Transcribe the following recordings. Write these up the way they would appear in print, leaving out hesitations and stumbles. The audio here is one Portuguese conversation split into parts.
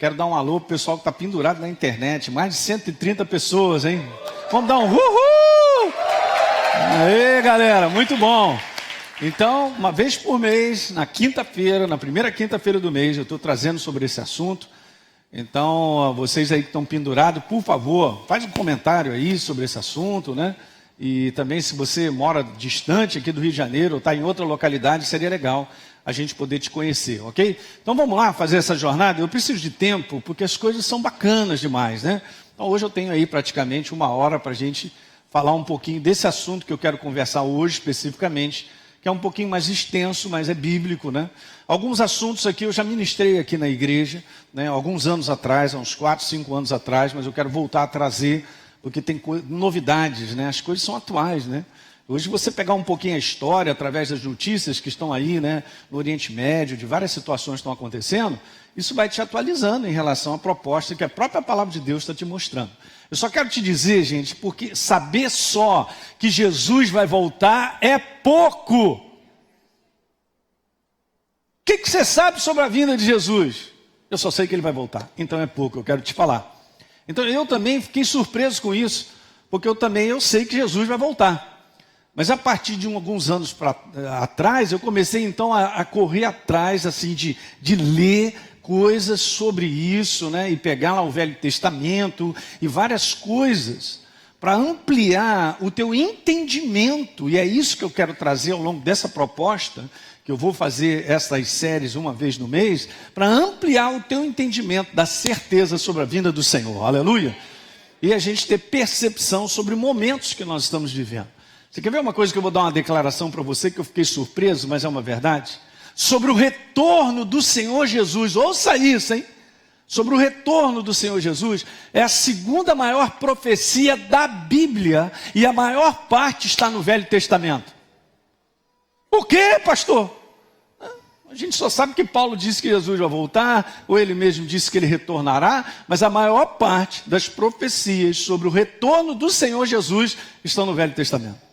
Quero dar um alô pro pessoal que está pendurado na internet. Mais de 130 pessoas, hein? Vamos dar um uhul! Aê, galera, muito bom. Então, uma vez por mês, na quinta-feira, na primeira quinta-feira do mês, eu estou trazendo sobre esse assunto. Então, vocês aí que estão pendurados, por favor, faz um comentário aí sobre esse assunto, né? E também, se você mora distante aqui do Rio de Janeiro ou está em outra localidade, seria legal a gente poder te conhecer, ok? Então, vamos lá fazer essa jornada. Eu preciso de tempo, porque as coisas são bacanas demais, né? Então, hoje eu tenho aí praticamente 1 hora para a gente falar um pouquinho desse assunto que eu quero conversar hoje especificamente, que é um pouquinho mais extenso, mas é bíblico, né? Alguns assuntos aqui eu já ministrei aqui na igreja, né? Alguns anos atrás, há uns 4, 5 anos atrás, mas eu quero voltar a trazer, porque tem novidades, né? As coisas são atuais, né? Hoje você pegar um pouquinho a história, através das notícias que estão aí, né? No Oriente Médio, de várias situações que estão acontecendo, isso vai te atualizando em relação à proposta que a própria palavra de Deus está te mostrando. Eu só quero te dizer, gente, porque saber só que Jesus vai voltar é pouco. O que você sabe sobre a vinda de Jesus? Eu só sei que ele vai voltar, então é pouco, eu quero te falar. Então eu também fiquei surpreso com isso, porque eu sei que Jesus vai voltar. Mas a partir de alguns anos atrás, eu comecei então a correr atrás assim, de ler coisas sobre isso, né? E pegar lá o Velho Testamento e várias coisas para ampliar o teu entendimento. E é isso que eu quero trazer ao longo dessa proposta, que eu vou fazer essas séries uma vez no mês, para ampliar o teu entendimento da certeza sobre a vinda do Senhor. Aleluia! E a gente ter percepção sobre momentos que nós estamos vivendo. Você quer ver uma coisa que eu vou dar uma declaração para você, que eu fiquei surpreso, mas é uma verdade? Sobre o retorno do Senhor Jesus, ouça isso, hein? Sobre o retorno do Senhor Jesus, é a segunda maior profecia da Bíblia, e a maior parte está no Velho Testamento. Por quê, pastor? A gente só sabe que Paulo disse que Jesus vai voltar, ou ele mesmo disse que ele retornará, mas a maior parte das profecias sobre o retorno do Senhor Jesus estão no Velho Testamento.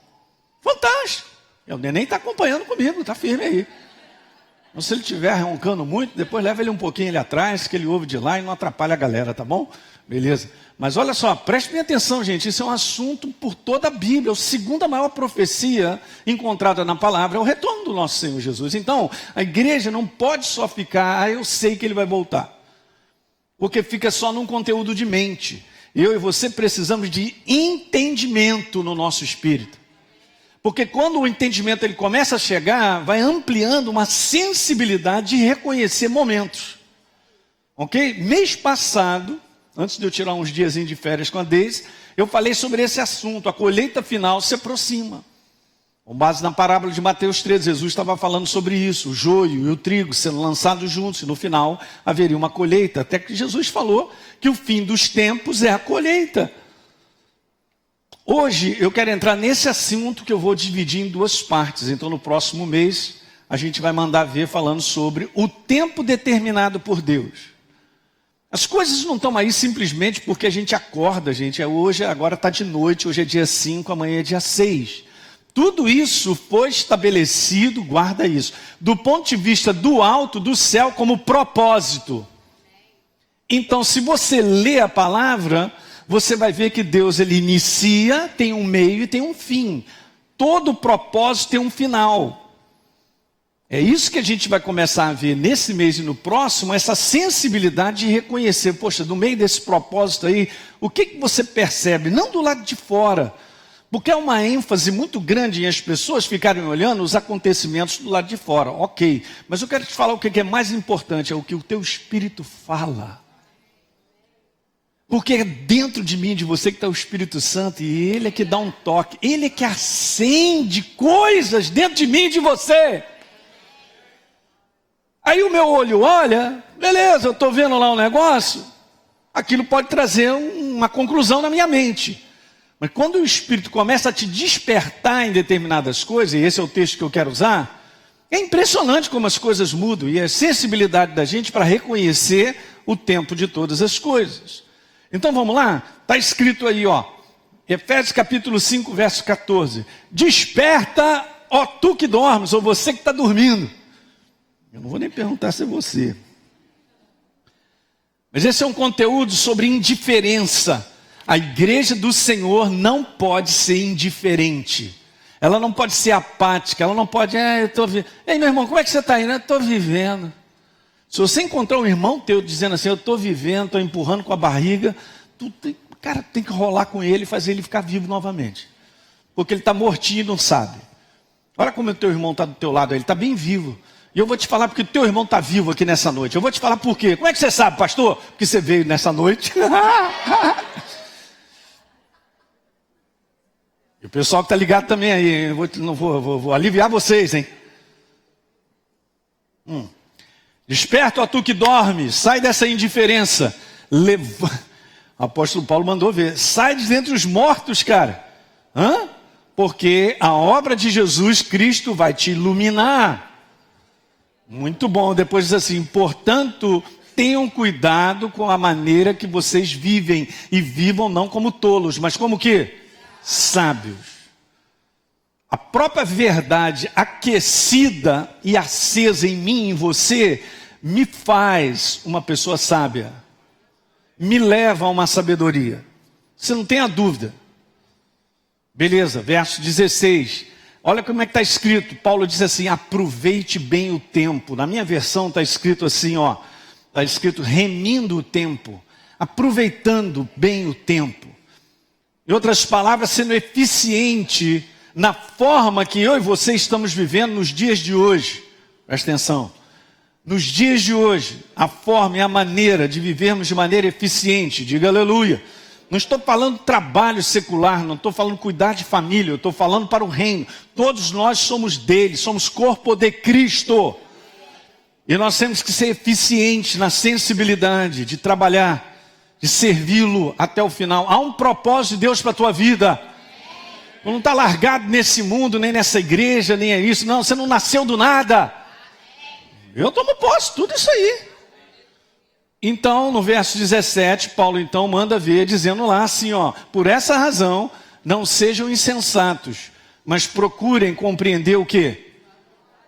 Fantástico! O neném está acompanhando comigo, está firme aí. Então, se ele estiver roncando muito, depois leva ele um pouquinho ali atrás, que ele ouve de lá e não atrapalha a galera, tá bom? Beleza. Mas olha só, preste bem atenção, gente, isso é um assunto por toda a Bíblia. A segunda maior profecia encontrada na palavra é o retorno do nosso Senhor Jesus. Então, a igreja não pode só ficar, eu sei que ele vai voltar. Porque fica só num conteúdo de mente. Eu e você precisamos de entendimento no nosso espírito. Porque quando o entendimento ele começa a chegar, vai ampliando uma sensibilidade de reconhecer momentos. Ok? Mês passado, antes de eu tirar uns diazinhos de férias com a Deise, eu falei sobre esse assunto. A colheita final se aproxima. Com base na parábola de Mateus 13, Jesus estava falando sobre isso. O joio e o trigo sendo lançados juntos. E no final haveria uma colheita. Até que Jesus falou que o fim dos tempos é a colheita. Hoje eu quero entrar nesse assunto que eu vou dividir em 2 partes. Então no próximo mês a gente vai mandar ver falando sobre o tempo determinado por Deus. As coisas não estão aí simplesmente porque a gente acorda, gente. Hoje, agora está de noite, hoje é dia 5, amanhã é dia 6. Tudo isso foi estabelecido, guarda isso, do ponto de vista do alto, do céu, como propósito. Então se você lê a palavra, você vai ver que Deus ele inicia, tem um meio e tem um fim. Todo propósito tem um final. É isso que a gente vai começar a ver nesse mês e no próximo, essa sensibilidade de reconhecer, poxa, no meio desse propósito aí, o que você percebe? Não do lado de fora, porque há uma ênfase muito grande em as pessoas ficarem olhando os acontecimentos do lado de fora. Ok, mas eu quero te falar o que é mais importante, é o que o teu espírito fala. Porque é dentro de mim, de você que está o Espírito Santo, e Ele é que dá um toque, Ele é que acende coisas dentro de mim e de você. Aí o meu olho olha, beleza, eu estou vendo lá um negócio, aquilo pode trazer uma conclusão na minha mente. Mas quando o Espírito começa a te despertar em determinadas coisas, e esse é o texto que eu quero usar, é impressionante como as coisas mudam, e a sensibilidade da gente para reconhecer o tempo de todas as coisas. Então vamos lá, está escrito aí, ó, Efésios capítulo 5, verso 14. Desperta, ó tu que dormes, ou você que está dormindo. Eu não vou nem perguntar se é você. Mas esse é um conteúdo sobre indiferença. A igreja do Senhor não pode ser indiferente. Ela não pode ser apática, ela não pode, eu estou vivendo. Ei, meu irmão, como é que você está aí? Eu estou vivendo. Se você encontrar um irmão teu dizendo assim, eu estou vivendo, estou empurrando com a barriga, cara, tem que rolar com ele e fazer ele ficar vivo novamente. Porque ele está mortinho e não sabe. Olha como o teu irmão está do teu lado, ele está bem vivo. E eu vou te falar porque o teu irmão está vivo aqui nessa noite. Eu vou te falar por quê. Como é que você sabe, pastor? Porque você veio nessa noite. E o pessoal que está ligado também aí, eu vou aliviar vocês, hein? Desperta, ó tu que dorme, sai dessa indiferença. O apóstolo Paulo mandou ver, sai de dentre os mortos, cara. Porque a obra de Jesus Cristo vai te iluminar. Muito bom, depois diz assim, portanto, tenham cuidado com a maneira que vocês vivem, e vivam não como tolos, mas como que? Sábios. A própria verdade aquecida e acesa em mim e em você me faz uma pessoa sábia, me leva a uma sabedoria. Você não tem a dúvida. Beleza, verso 16. Olha como é que está escrito. Paulo diz assim, aproveite bem o tempo. Na minha versão está escrito assim, está escrito remindo o tempo, aproveitando bem o tempo. Em outras palavras, sendo eficiente na forma que eu e você estamos vivendo nos dias de hoje. Presta atenção. Nos dias de hoje, a forma e a maneira de vivermos de maneira eficiente. Diga aleluia. Não estou falando trabalho secular, não estou falando cuidar de família, eu estou falando para o reino. Todos nós somos dele, somos corpo de Cristo. E nós temos que ser eficientes na sensibilidade de trabalhar, de servi-lo até o final. Há um propósito de Deus para a tua vida. Você não está largado nesse mundo, nem nessa igreja, nem é isso. Não, você não nasceu do nada. Eu tomo posse de tudo isso aí. Então, no verso 17, Paulo então manda ver, dizendo lá assim, por essa razão, não sejam insensatos, mas procurem compreender o quê?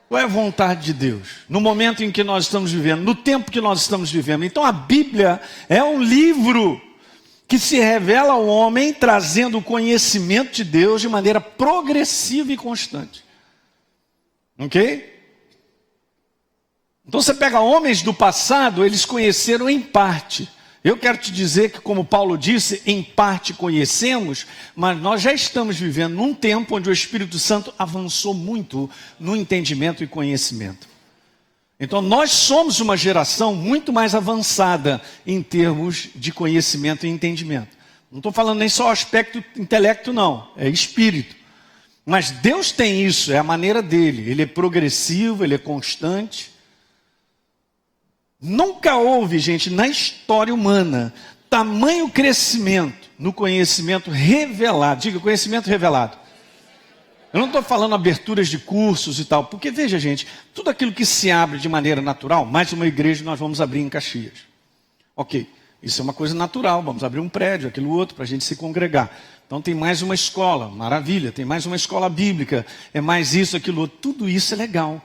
Qual é a vontade de Deus? No momento em que nós estamos vivendo, no tempo que nós estamos vivendo. Então a Bíblia é um livro que se revela ao homem, trazendo o conhecimento de Deus de maneira progressiva e constante. Ok? Então você pega homens do passado, eles conheceram em parte. Eu quero te dizer que, como Paulo disse, em parte conhecemos, mas nós já estamos vivendo num tempo onde o Espírito Santo avançou muito no entendimento e conhecimento. Então nós somos uma geração muito mais avançada em termos de conhecimento e entendimento. Não estou falando nem só aspecto intelecto não, é espírito. Mas Deus tem isso, é a maneira dele. Ele é progressivo, ele é constante. Nunca houve, gente, na história humana, tamanho crescimento no conhecimento revelado. Diga, conhecimento revelado. Eu não estou falando aberturas de cursos e tal, porque veja, gente, tudo aquilo que se abre de maneira natural, mais uma igreja nós vamos abrir em Caxias. Ok, isso é uma coisa natural, vamos abrir um prédio, aquilo outro, para a gente se congregar. Então tem mais uma escola, maravilha, tem mais uma escola bíblica, é mais isso, aquilo outro, tudo isso é legal.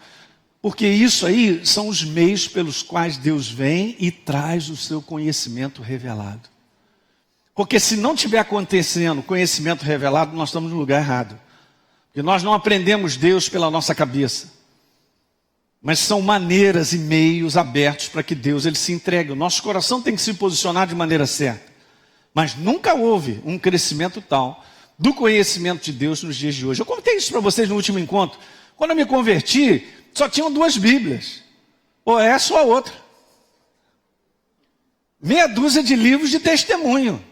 Porque isso aí são os meios pelos quais Deus vem e traz o seu conhecimento revelado. Porque se não estiver acontecendo conhecimento revelado, nós estamos no lugar errado. Porque nós não aprendemos Deus pela nossa cabeça. Mas são maneiras e meios abertos para que Deus ele se entregue. O nosso coração tem que se posicionar de maneira certa. Mas nunca houve um crescimento tal do conhecimento de Deus nos dias de hoje. Eu contei isso para vocês no último encontro. Quando eu me converti, só tinham 2 Bíblias. Ou essa ou a outra. Meia dúzia de livros de testemunho.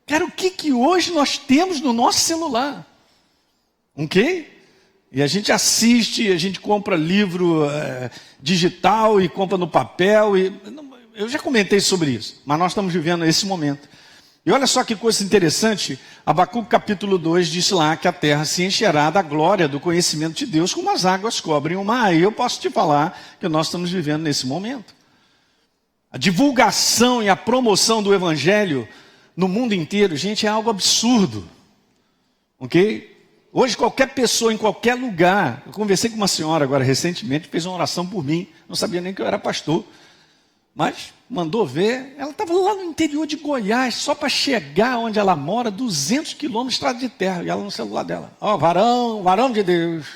Cara, o que hoje nós temos no nosso celular? Ok? E a gente assiste, a gente compra livro digital e compra no papel. Eu já comentei sobre isso, mas nós estamos vivendo esse momento. E olha só que coisa interessante, Abacuque capítulo 2 diz lá que a terra se encherá da glória do conhecimento de Deus como as águas cobrem o mar. E eu posso te falar que nós estamos vivendo nesse momento. A divulgação e a promoção do evangelho no mundo inteiro, gente, é algo absurdo. Ok? Hoje qualquer pessoa em qualquer lugar, eu conversei com uma senhora agora recentemente, fez uma oração por mim, não sabia nem que eu era pastor. Mas mandou ver, ela estava lá no interior de Goiás, só para chegar onde ela mora, 200 quilômetros de estrada de terra, e ela no celular dela. Ó, varão de Deus,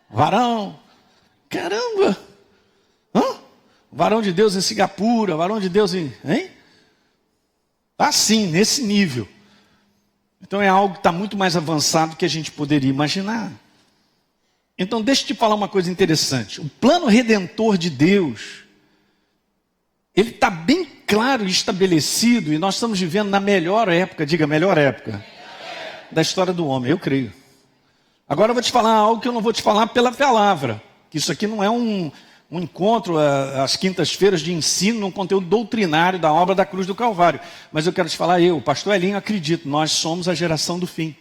varão, caramba, varão de Deus em Singapura, varão de Deus em, hein? Tá assim, nesse nível. Então é algo que está muito mais avançado do que a gente poderia imaginar. Então deixa eu te falar uma coisa interessante. O plano redentor de Deus, ele está bem claro e estabelecido, e nós estamos vivendo na melhor época, diga melhor época, da história do homem, eu creio. Agora eu vou te falar algo que eu não vou te falar pela palavra, que isso aqui não é um encontro às quintas-feiras de ensino, num conteúdo doutrinário da obra da cruz do Calvário. Mas eu quero te falar, o pastor Elinho, acredito, nós somos a geração do fim.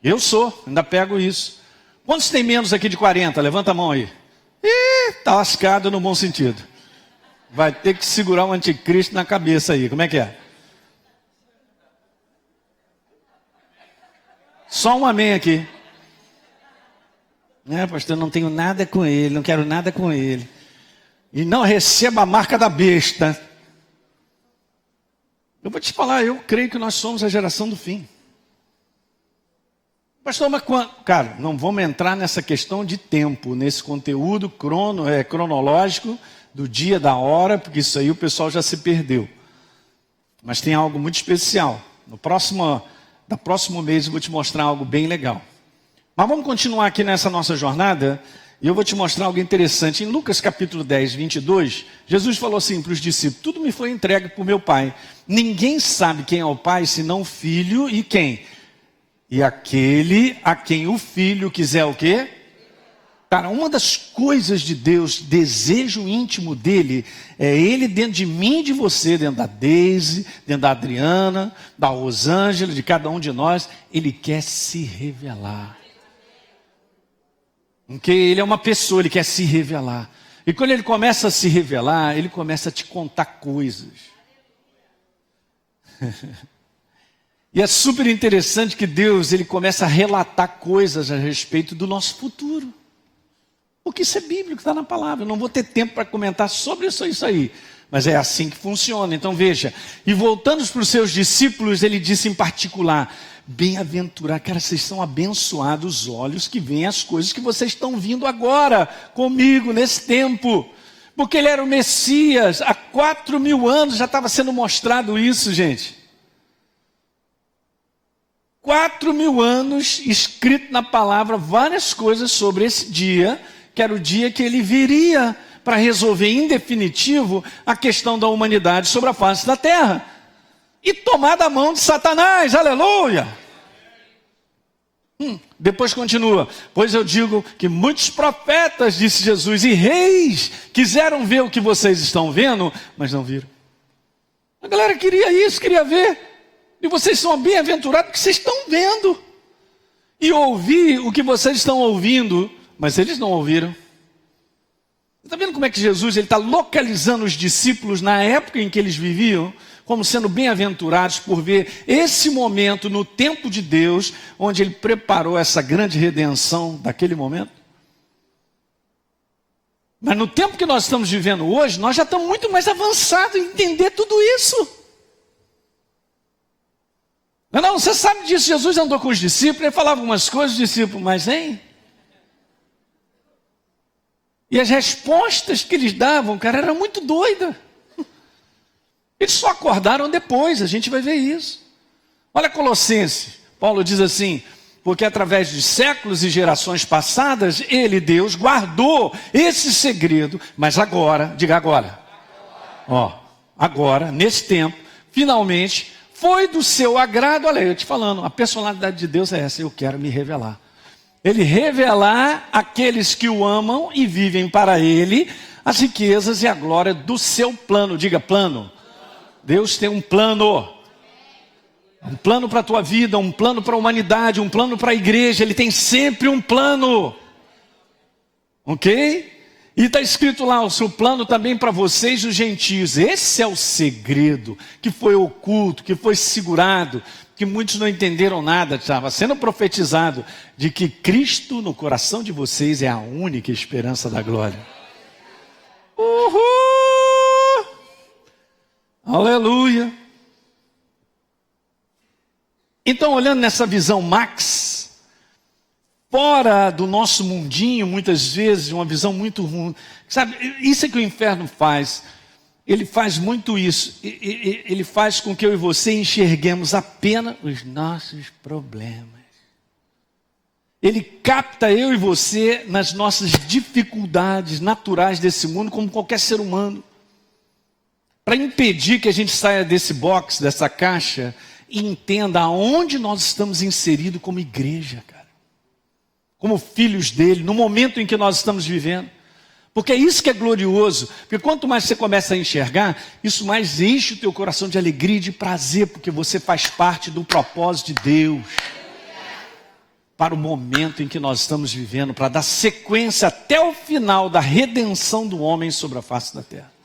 Eu sou, ainda pego isso. Quantos tem menos aqui de 40? Levanta a mão aí. Tá lascado no bom sentido. Vai ter que segurar o anticristo na cabeça aí, como é que é? Só um amém aqui. Pastor, não tenho nada com ele, não quero nada com ele. E não receba a marca da besta. Eu vou te falar, eu creio que nós somos a geração do fim. Pastor, mas quando? Cara, não vamos entrar nessa questão de tempo, nesse conteúdo cronológico do dia, da hora, porque isso aí o pessoal já se perdeu. Mas tem algo muito especial. No próximo mês eu vou te mostrar algo bem legal. Mas vamos continuar aqui nessa nossa jornada, e eu vou te mostrar algo interessante. Em Lucas capítulo 10, 22, Jesus falou assim para os discípulos: tudo me foi entregue por meu Pai. Ninguém sabe quem é o Pai, senão o Filho e quem? E aquele a quem o Filho quiser o quê? Cara, uma das coisas de Deus, desejo íntimo dele, é ele dentro de mim e de você, dentro da Deise, dentro da Adriana, da Rosângela, de cada um de nós. Ele quer se revelar. Porque ele é uma pessoa, ele quer se revelar. E quando ele começa a se revelar, ele começa a te contar coisas. E é super interessante que Deus, ele começa a relatar coisas a respeito do nosso futuro. Porque isso é bíblico, está na palavra. Eu não vou ter tempo para comentar sobre isso aí. Mas é assim que funciona. Então veja, e voltando para os seus discípulos, ele disse em particular: bem-aventurado, cara, vocês são abençoados os olhos que veem as coisas que vocês estão vindo agora comigo nesse tempo. Porque ele era o Messias, há 4.000 anos já estava sendo mostrado isso, gente. 4.000 anos escrito na palavra várias coisas sobre esse dia, que era o dia que ele viria para resolver em definitivo a questão da humanidade sobre a face da terra. E tomar da mão de Satanás, aleluia. Depois continua: pois eu digo que muitos profetas, disse Jesus, e reis quiseram ver o que vocês estão vendo, mas não viram. A galera queria isso, queria ver. E vocês são bem-aventurados porque vocês estão vendo. E ouvir o que vocês estão ouvindo, mas eles não ouviram. Está vendo como é que Jesus está localizando os discípulos na época em que eles viviam, como sendo bem-aventurados por ver esse momento no tempo de Deus, onde ele preparou essa grande redenção daquele momento? Mas no tempo que nós estamos vivendo hoje, nós já estamos muito mais avançados em entender tudo isso. Não, você sabe disso, Jesus andou com os discípulos, ele falava algumas coisas, os discípulos, mas hein? E as respostas que eles davam, cara, eram muito doidas. Eles só acordaram depois, a gente vai ver isso. Olha Colossenses, Paulo diz assim: porque através de séculos e gerações passadas, ele, Deus, guardou esse segredo, mas agora, diga agora. Agora, nesse tempo, finalmente, foi do seu agrado. Olha aí, eu te falando, a personalidade de Deus é essa: eu quero me revelar. Ele revelar àqueles que o amam e vivem para ele as riquezas e a glória do seu plano. Diga plano. Deus tem um plano. Um plano para a tua vida, um plano para a humanidade, um plano para a igreja. Ele tem sempre um plano. Ok? E está escrito lá, o seu plano também para vocês, os gentios. Esse é o segredo que foi oculto, que foi segurado, que muitos não entenderam nada. Estava sendo profetizado de que Cristo no coração de vocês é a única esperança da glória. Uhul! Aleluia. Então, olhando nessa visão max, fora do nosso mundinho, muitas vezes, uma visão muito ruim. Sabe, isso é que o inferno faz. Ele faz muito isso. Ele faz com que eu e você enxerguemos apenas os nossos problemas. Ele capta eu e você nas nossas dificuldades naturais desse mundo, como qualquer ser humano. Para impedir que a gente saia desse box, dessa caixa, e entenda aonde nós estamos inseridos como igreja, cara. Como filhos dele, no momento em que nós estamos vivendo. Porque é isso que é glorioso. Porque quanto mais você começa a enxergar, isso mais enche o teu coração de alegria e de prazer, porque você faz parte do propósito de Deus. Para o momento em que nós estamos vivendo, para dar sequência até o final da redenção do homem sobre a face da terra.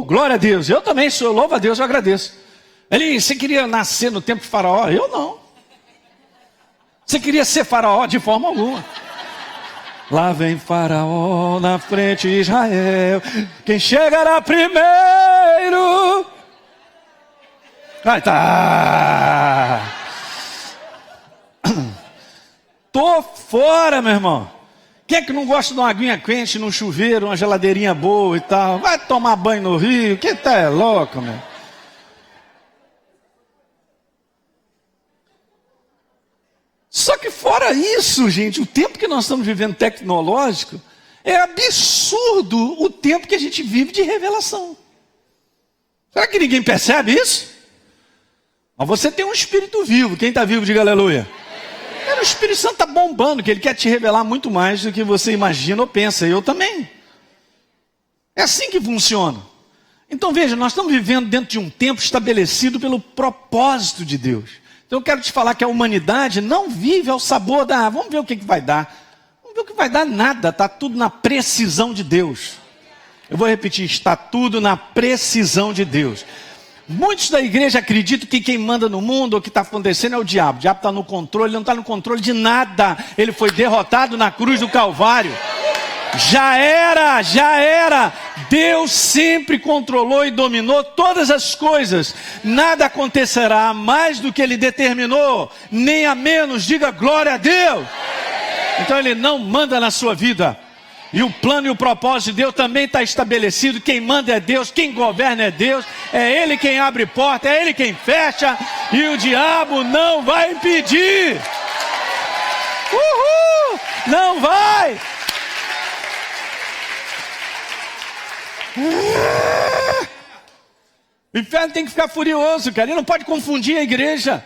Glória a Deus. Eu também sou, louvo a Deus, eu agradeço. Você queria nascer no tempo de Faraó? Eu não. Você queria ser Faraó? De forma alguma. Lá vem Faraó na frente de Israel, quem chegará primeiro? Ai, tá. Tô fora, meu irmão. Quem é que não gosta de uma aguinha quente, num chuveiro, uma geladeirinha boa e tal? Vai tomar banho no rio, que tá é louco, meu. Só que fora isso, gente, o tempo que nós estamos vivendo tecnológico, é absurdo o tempo que a gente vive de revelação. Será que ninguém percebe isso? Mas você tem um espírito vivo, quem está vivo, diga aleluia. O Espírito Santo está bombando, que ele quer te revelar muito mais do que você imagina ou pensa, eu também. É assim que funciona. Então veja, nós estamos vivendo dentro de um tempo estabelecido pelo propósito de Deus. Então eu quero te falar que a humanidade não vive ao sabor da... Vamos ver o que vai dar. Vamos ver o que vai dar nada, está tudo na precisão de Deus. Eu vou repetir, está tudo na precisão de Deus. Muitos da igreja acreditam que quem manda no mundo, ou que está acontecendo é o diabo. O diabo está no controle, ele não está no controle de nada. Ele foi derrotado na cruz do Calvário. Já era. Deus sempre controlou e dominou todas as coisas. Nada acontecerá mais do que Ele determinou, nem a menos. Diga glória a Deus. Então Ele não manda na sua vida. E o plano e o propósito de Deus também está estabelecido. Quem manda é Deus, quem governa é Deus. É Ele quem abre porta, é Ele quem fecha. E o diabo não vai impedir. Uhul! Não vai! O inferno tem que ficar furioso, cara. Ele não pode confundir a igreja.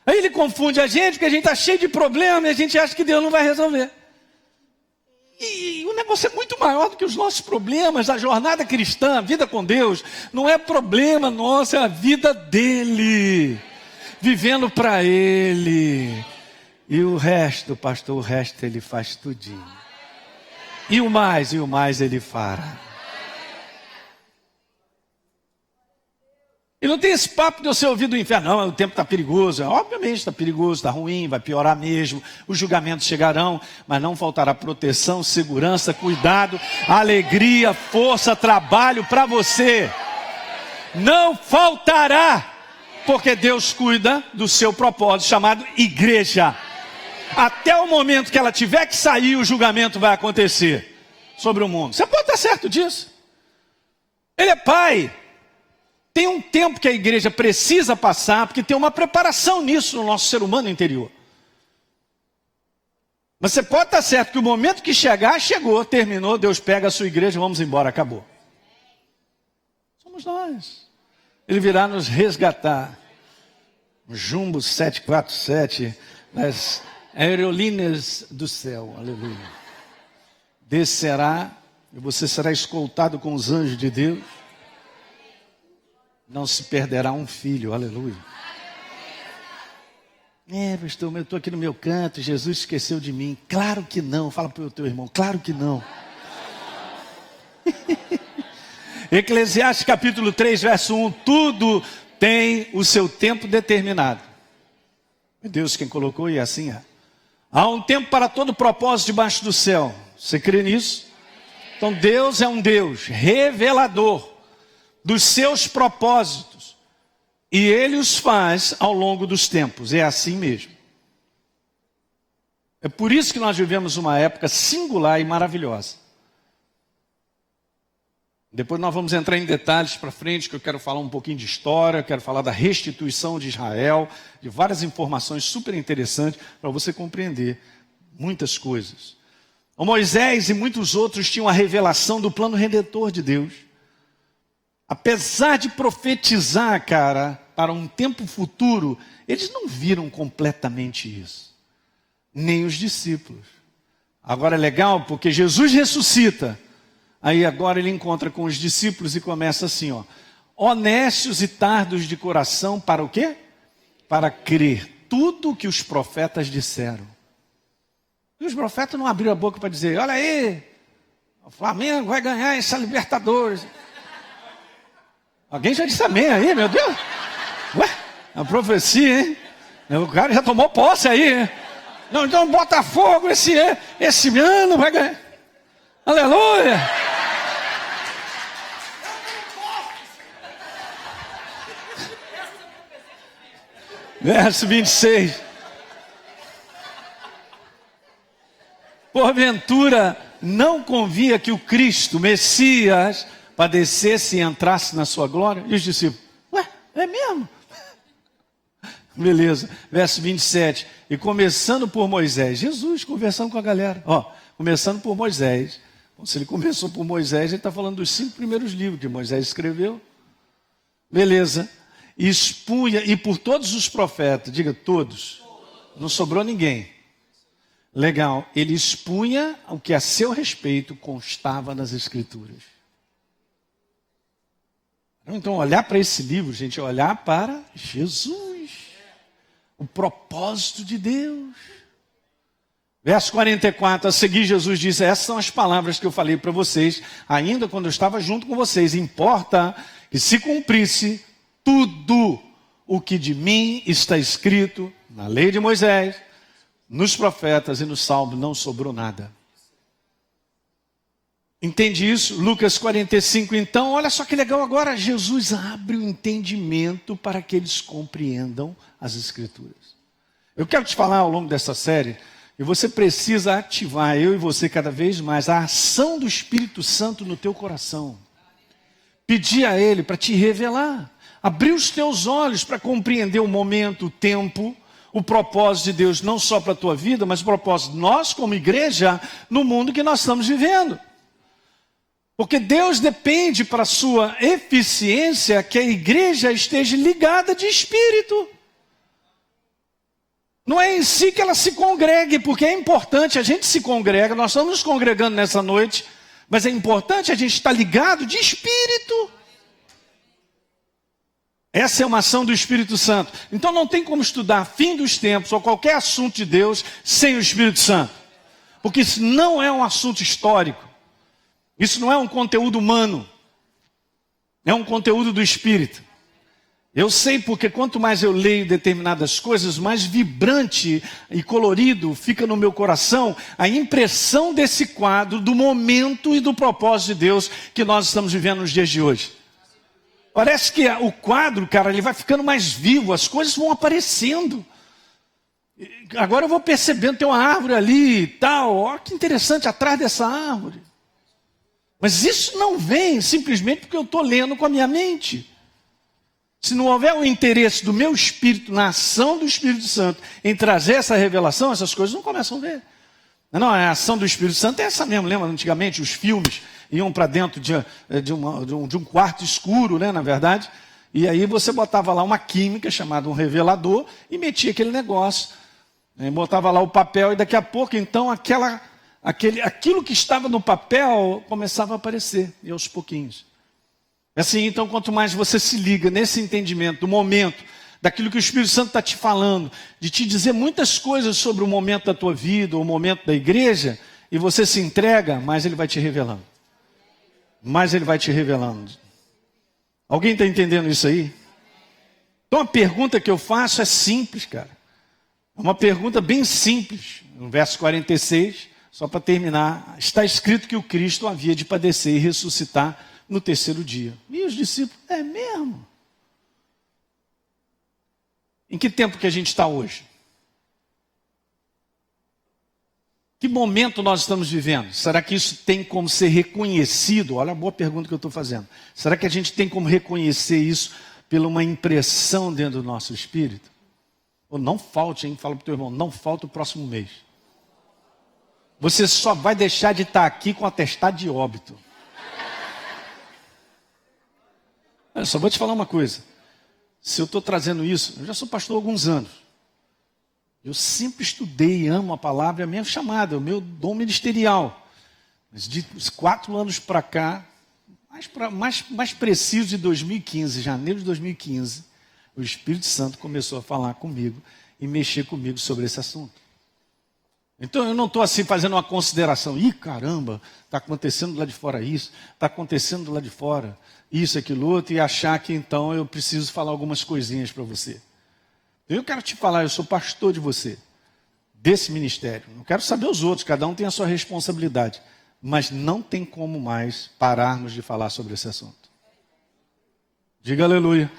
Aí ele confunde a gente porque a gente está cheio de problemas e a gente acha que Deus não vai resolver. E o negócio é muito maior do que os nossos problemas. A jornada cristã, a vida com Deus, não é problema nosso, é a vida dele, vivendo para ele. E o resto, pastor, o resto ele faz tudinho. E o mais ele fará. E não tem esse papo de você ouvir do inferno. Não, o tempo está perigoso. Obviamente está perigoso, está ruim, vai piorar mesmo. Os julgamentos chegarão, mas não faltará proteção, segurança, cuidado, alegria, força, trabalho para você. Não faltará, porque Deus cuida do seu propósito chamado igreja. Até o momento que ela tiver que sair, o julgamento vai acontecer sobre o mundo. Você pode estar certo disso. Ele é pai. Tem um tempo que a igreja precisa passar, porque tem uma preparação nisso no nosso ser humano interior. Mas você pode estar certo que o momento que chegar, chegou, terminou, Deus pega a sua igreja, vamos embora, acabou. Somos nós. Ele virá nos resgatar. O Jumbo 747, das aerolíneas do céu, aleluia. Descerá, e você será escoltado com os anjos de Deus. Não se perderá um filho, aleluia. Pastor, eu estou aqui no meu canto, Jesus esqueceu de mim. Claro que não, fala para o teu irmão, claro que não. Eclesiastes capítulo 3, verso 1, tudo tem o seu tempo determinado. É Deus quem colocou e é assim é. Há um tempo para todo propósito debaixo do céu. Você crê nisso? Então Deus é um Deus revelador. dos seus propósitos. E ele os faz ao longo dos tempos. É assim mesmo. É por isso que nós vivemos uma época singular e maravilhosa. Depois nós vamos entrar em detalhes para frente, que eu quero falar um pouquinho de história, quero falar da restituição de Israel, de várias informações super interessantes para você compreender muitas coisas. O Moisés e muitos outros tinham a revelação do plano redentor de Deus. Apesar de profetizar, cara, para um tempo futuro, eles não viram completamente isso. Nem os discípulos. Agora é legal porque Jesus ressuscita. Aí agora ele encontra com os discípulos e começa assim, ó. Honestos e tardos de coração para o quê? Para crer tudo o que os profetas disseram. E os profetas não abriram a boca para dizer, olha aí, o Flamengo vai ganhar essa Libertadores. Alguém já disse amém aí, meu Deus? Ué, a profecia, hein? O cara já tomou posse aí, hein? Não, então Botafogo esse ano vai ganhar. Aleluia! Verso 26. Porventura, não convia que o Cristo, Messias, padecesse e entrasse na sua glória? E os discípulos, ué, é mesmo? Beleza, verso 27. E começando por Moisés, Jesus conversando com a galera, ó, começando por Moisés. Se ele começou por Moisés, ele está falando dos 5 primeiros livros que Moisés escreveu. Beleza. E expunha, e por todos os profetas, diga todos, não sobrou ninguém. Legal, ele expunha o que a seu respeito constava nas Escrituras. Então, olhar para esse livro, gente, é olhar para Jesus, o propósito de Deus. Verso 44, a seguir Jesus disse, essas são as palavras que eu falei para vocês, ainda quando eu estava junto com vocês. Importa que se cumprisse tudo o que de mim está escrito na lei de Moisés, nos profetas e no Salmo, não sobrou nada. Entende isso? Lucas 45, então, olha só que legal agora, Jesus abre o entendimento para que eles compreendam as Escrituras. Eu quero te falar ao longo dessa série, e você precisa ativar, eu e você cada vez mais, a ação do Espírito Santo no teu coração. Pedir a Ele para te revelar. Abrir os teus olhos para compreender o momento, o tempo, o propósito de Deus, não só para a tua vida, mas o propósito de nós como igreja, no mundo que nós estamos vivendo. Porque Deus depende para a sua eficiência que a igreja esteja ligada de espírito. Não é em si que ela se congregue, porque é importante, a gente se congrega, nós estamos nos congregando nessa noite, mas é importante a gente estar ligado de espírito. Essa é uma ação do Espírito Santo. Então não tem como estudar fim dos tempos ou qualquer assunto de Deus sem o Espírito Santo. Porque isso não é um assunto histórico. Isso não é um conteúdo humano. É um conteúdo do Espírito. Eu sei porque quanto mais eu leio determinadas coisas, mais vibrante e colorido fica no meu coração a impressão desse quadro, do momento e do propósito de Deus que nós estamos vivendo nos dias de hoje. Parece que o quadro, cara, ele vai ficando mais vivo, as coisas vão aparecendo. Agora eu vou percebendo, tem uma árvore ali e tal, ó, que interessante, atrás dessa árvore. Mas isso não vem simplesmente porque eu estou lendo com a minha mente. Se não houver o interesse do meu espírito, na ação do Espírito Santo, em trazer essa revelação, essas coisas não começam a ver. Não, a ação do Espírito Santo é essa mesmo. Lembra, antigamente, os filmes iam para dentro de um quarto escuro, né, na verdade. E aí você botava lá uma química chamada um revelador e metia aquele negócio. Né, botava lá o papel e daqui a pouco, então, aquilo que estava no papel começava a aparecer, e aos pouquinhos. Assim, então, quanto mais você se liga nesse entendimento do momento, daquilo que o Espírito Santo está te falando, de te dizer muitas coisas sobre o momento da tua vida, o momento da igreja, e você se entrega, mais ele vai te revelando. Mais ele vai te revelando. Alguém está entendendo isso aí? Então a pergunta que eu faço é simples, cara. É uma pergunta bem simples. No verso 46, só para terminar, está escrito que o Cristo havia de padecer e ressuscitar no terceiro dia. E os discípulos, é mesmo? Em que tempo que a gente está hoje? Que momento nós estamos vivendo? Será que isso tem como ser reconhecido? Olha a boa pergunta que eu estou fazendo. Será que a gente tem como reconhecer isso pela uma impressão dentro do nosso espírito? Ou não falte, hein? Fala para o teu irmão, não falta o próximo mês. Você só vai deixar de estar aqui com atestado de óbito. Eu só vou te falar uma coisa. Se eu estou trazendo isso, eu já sou pastor há alguns anos. Eu sempre estudei e amo a palavra, é a minha chamada, é o meu dom ministerial. Mas de 4 anos para cá, mais preciso de 2015, janeiro de 2015, o Espírito Santo começou a falar comigo e mexer comigo sobre esse assunto. Então eu não estou assim fazendo uma consideração, ih caramba, está acontecendo lá de fora isso, está acontecendo lá de fora isso, aquilo, outro, e achar que então eu preciso falar algumas coisinhas para você. Eu quero te falar, eu sou pastor de você, desse ministério. Não quero saber os outros, cada um tem a sua responsabilidade. Mas não tem como mais pararmos de falar sobre esse assunto. Diga aleluia.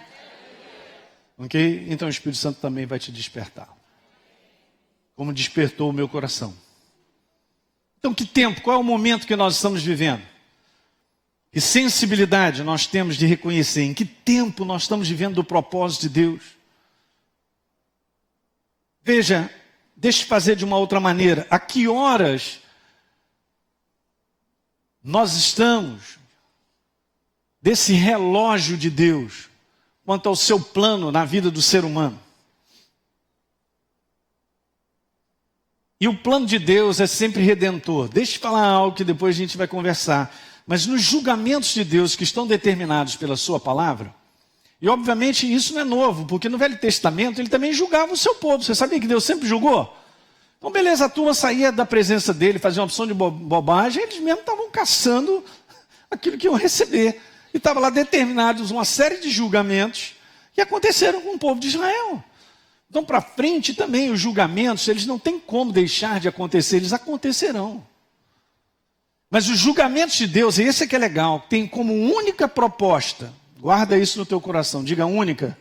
Ok? Então o Espírito Santo também vai te despertar. Como despertou o meu coração. Então que tempo, qual é o momento que nós estamos vivendo? Que sensibilidade nós temos de reconhecer em que tempo nós estamos vivendo do propósito de Deus? Veja, deixa eu fazer de uma outra maneira. A que horas nós estamos desse relógio de Deus quanto ao seu plano na vida do ser humano? E o plano de Deus é sempre redentor. Deixa eu falar algo que depois a gente vai conversar. Mas nos julgamentos de Deus que estão determinados pela sua palavra, e obviamente isso não é novo, porque no Velho Testamento ele também julgava o seu povo. Você sabia que Deus sempre julgou? Então beleza, a turma saía da presença dele, fazia uma opção de bobagem, eles mesmos estavam caçando aquilo que iam receber. E estava lá determinados uma série de julgamentos que aconteceram com o povo de Israel. Então para frente também os julgamentos, eles não têm como deixar de acontecer, eles acontecerão. Mas os julgamentos de Deus, e esse é que é legal, tem como única proposta, guarda isso no teu coração, diga única,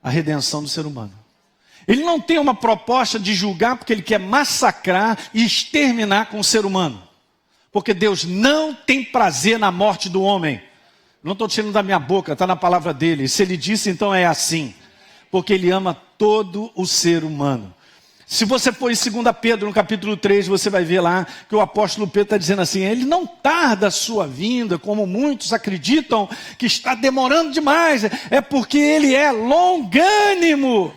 a redenção do ser humano. Ele não tem uma proposta de julgar porque ele quer massacrar e exterminar com o ser humano. Porque Deus não tem prazer na morte do homem. Não estou tirando da minha boca, está na palavra dele. Se ele disse, então é assim. Porque ele ama todo o ser humano. Se você for em 2 Pedro, no capítulo 3, você vai ver lá que o apóstolo Pedro está dizendo assim, ele não tarda a sua vinda, como muitos acreditam que está demorando demais, é porque ele é longânimo.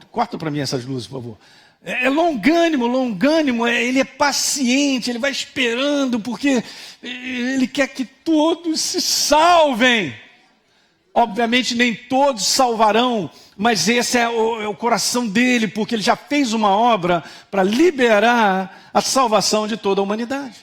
Corta para mim essas luzes, por favor. É longânimo, ele é paciente, ele vai esperando, porque ele quer que todos se salvem. Obviamente nem todos salvarão, mas esse é o coração dele, porque ele já fez uma obra para liberar a salvação de toda a humanidade.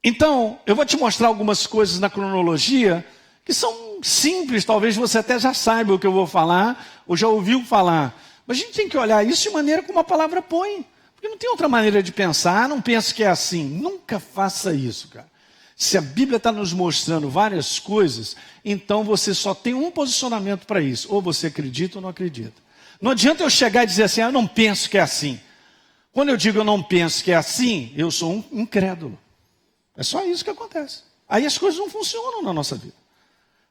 Então, eu vou te mostrar algumas coisas na cronologia que são simples, talvez você até já saiba o que eu vou falar, ou já ouviu falar. Mas a gente tem que olhar isso de maneira como a palavra põe, porque não tem outra maneira de pensar, não penso que é assim. Nunca faça isso, cara. Se a Bíblia está nos mostrando várias coisas, então você só tem um posicionamento para isso. Ou você acredita ou não acredita. Não adianta eu chegar e dizer assim, eu não penso que é assim. Quando eu digo eu não penso que é assim, eu sou um incrédulo. É só isso que acontece. Aí as coisas não funcionam na nossa vida.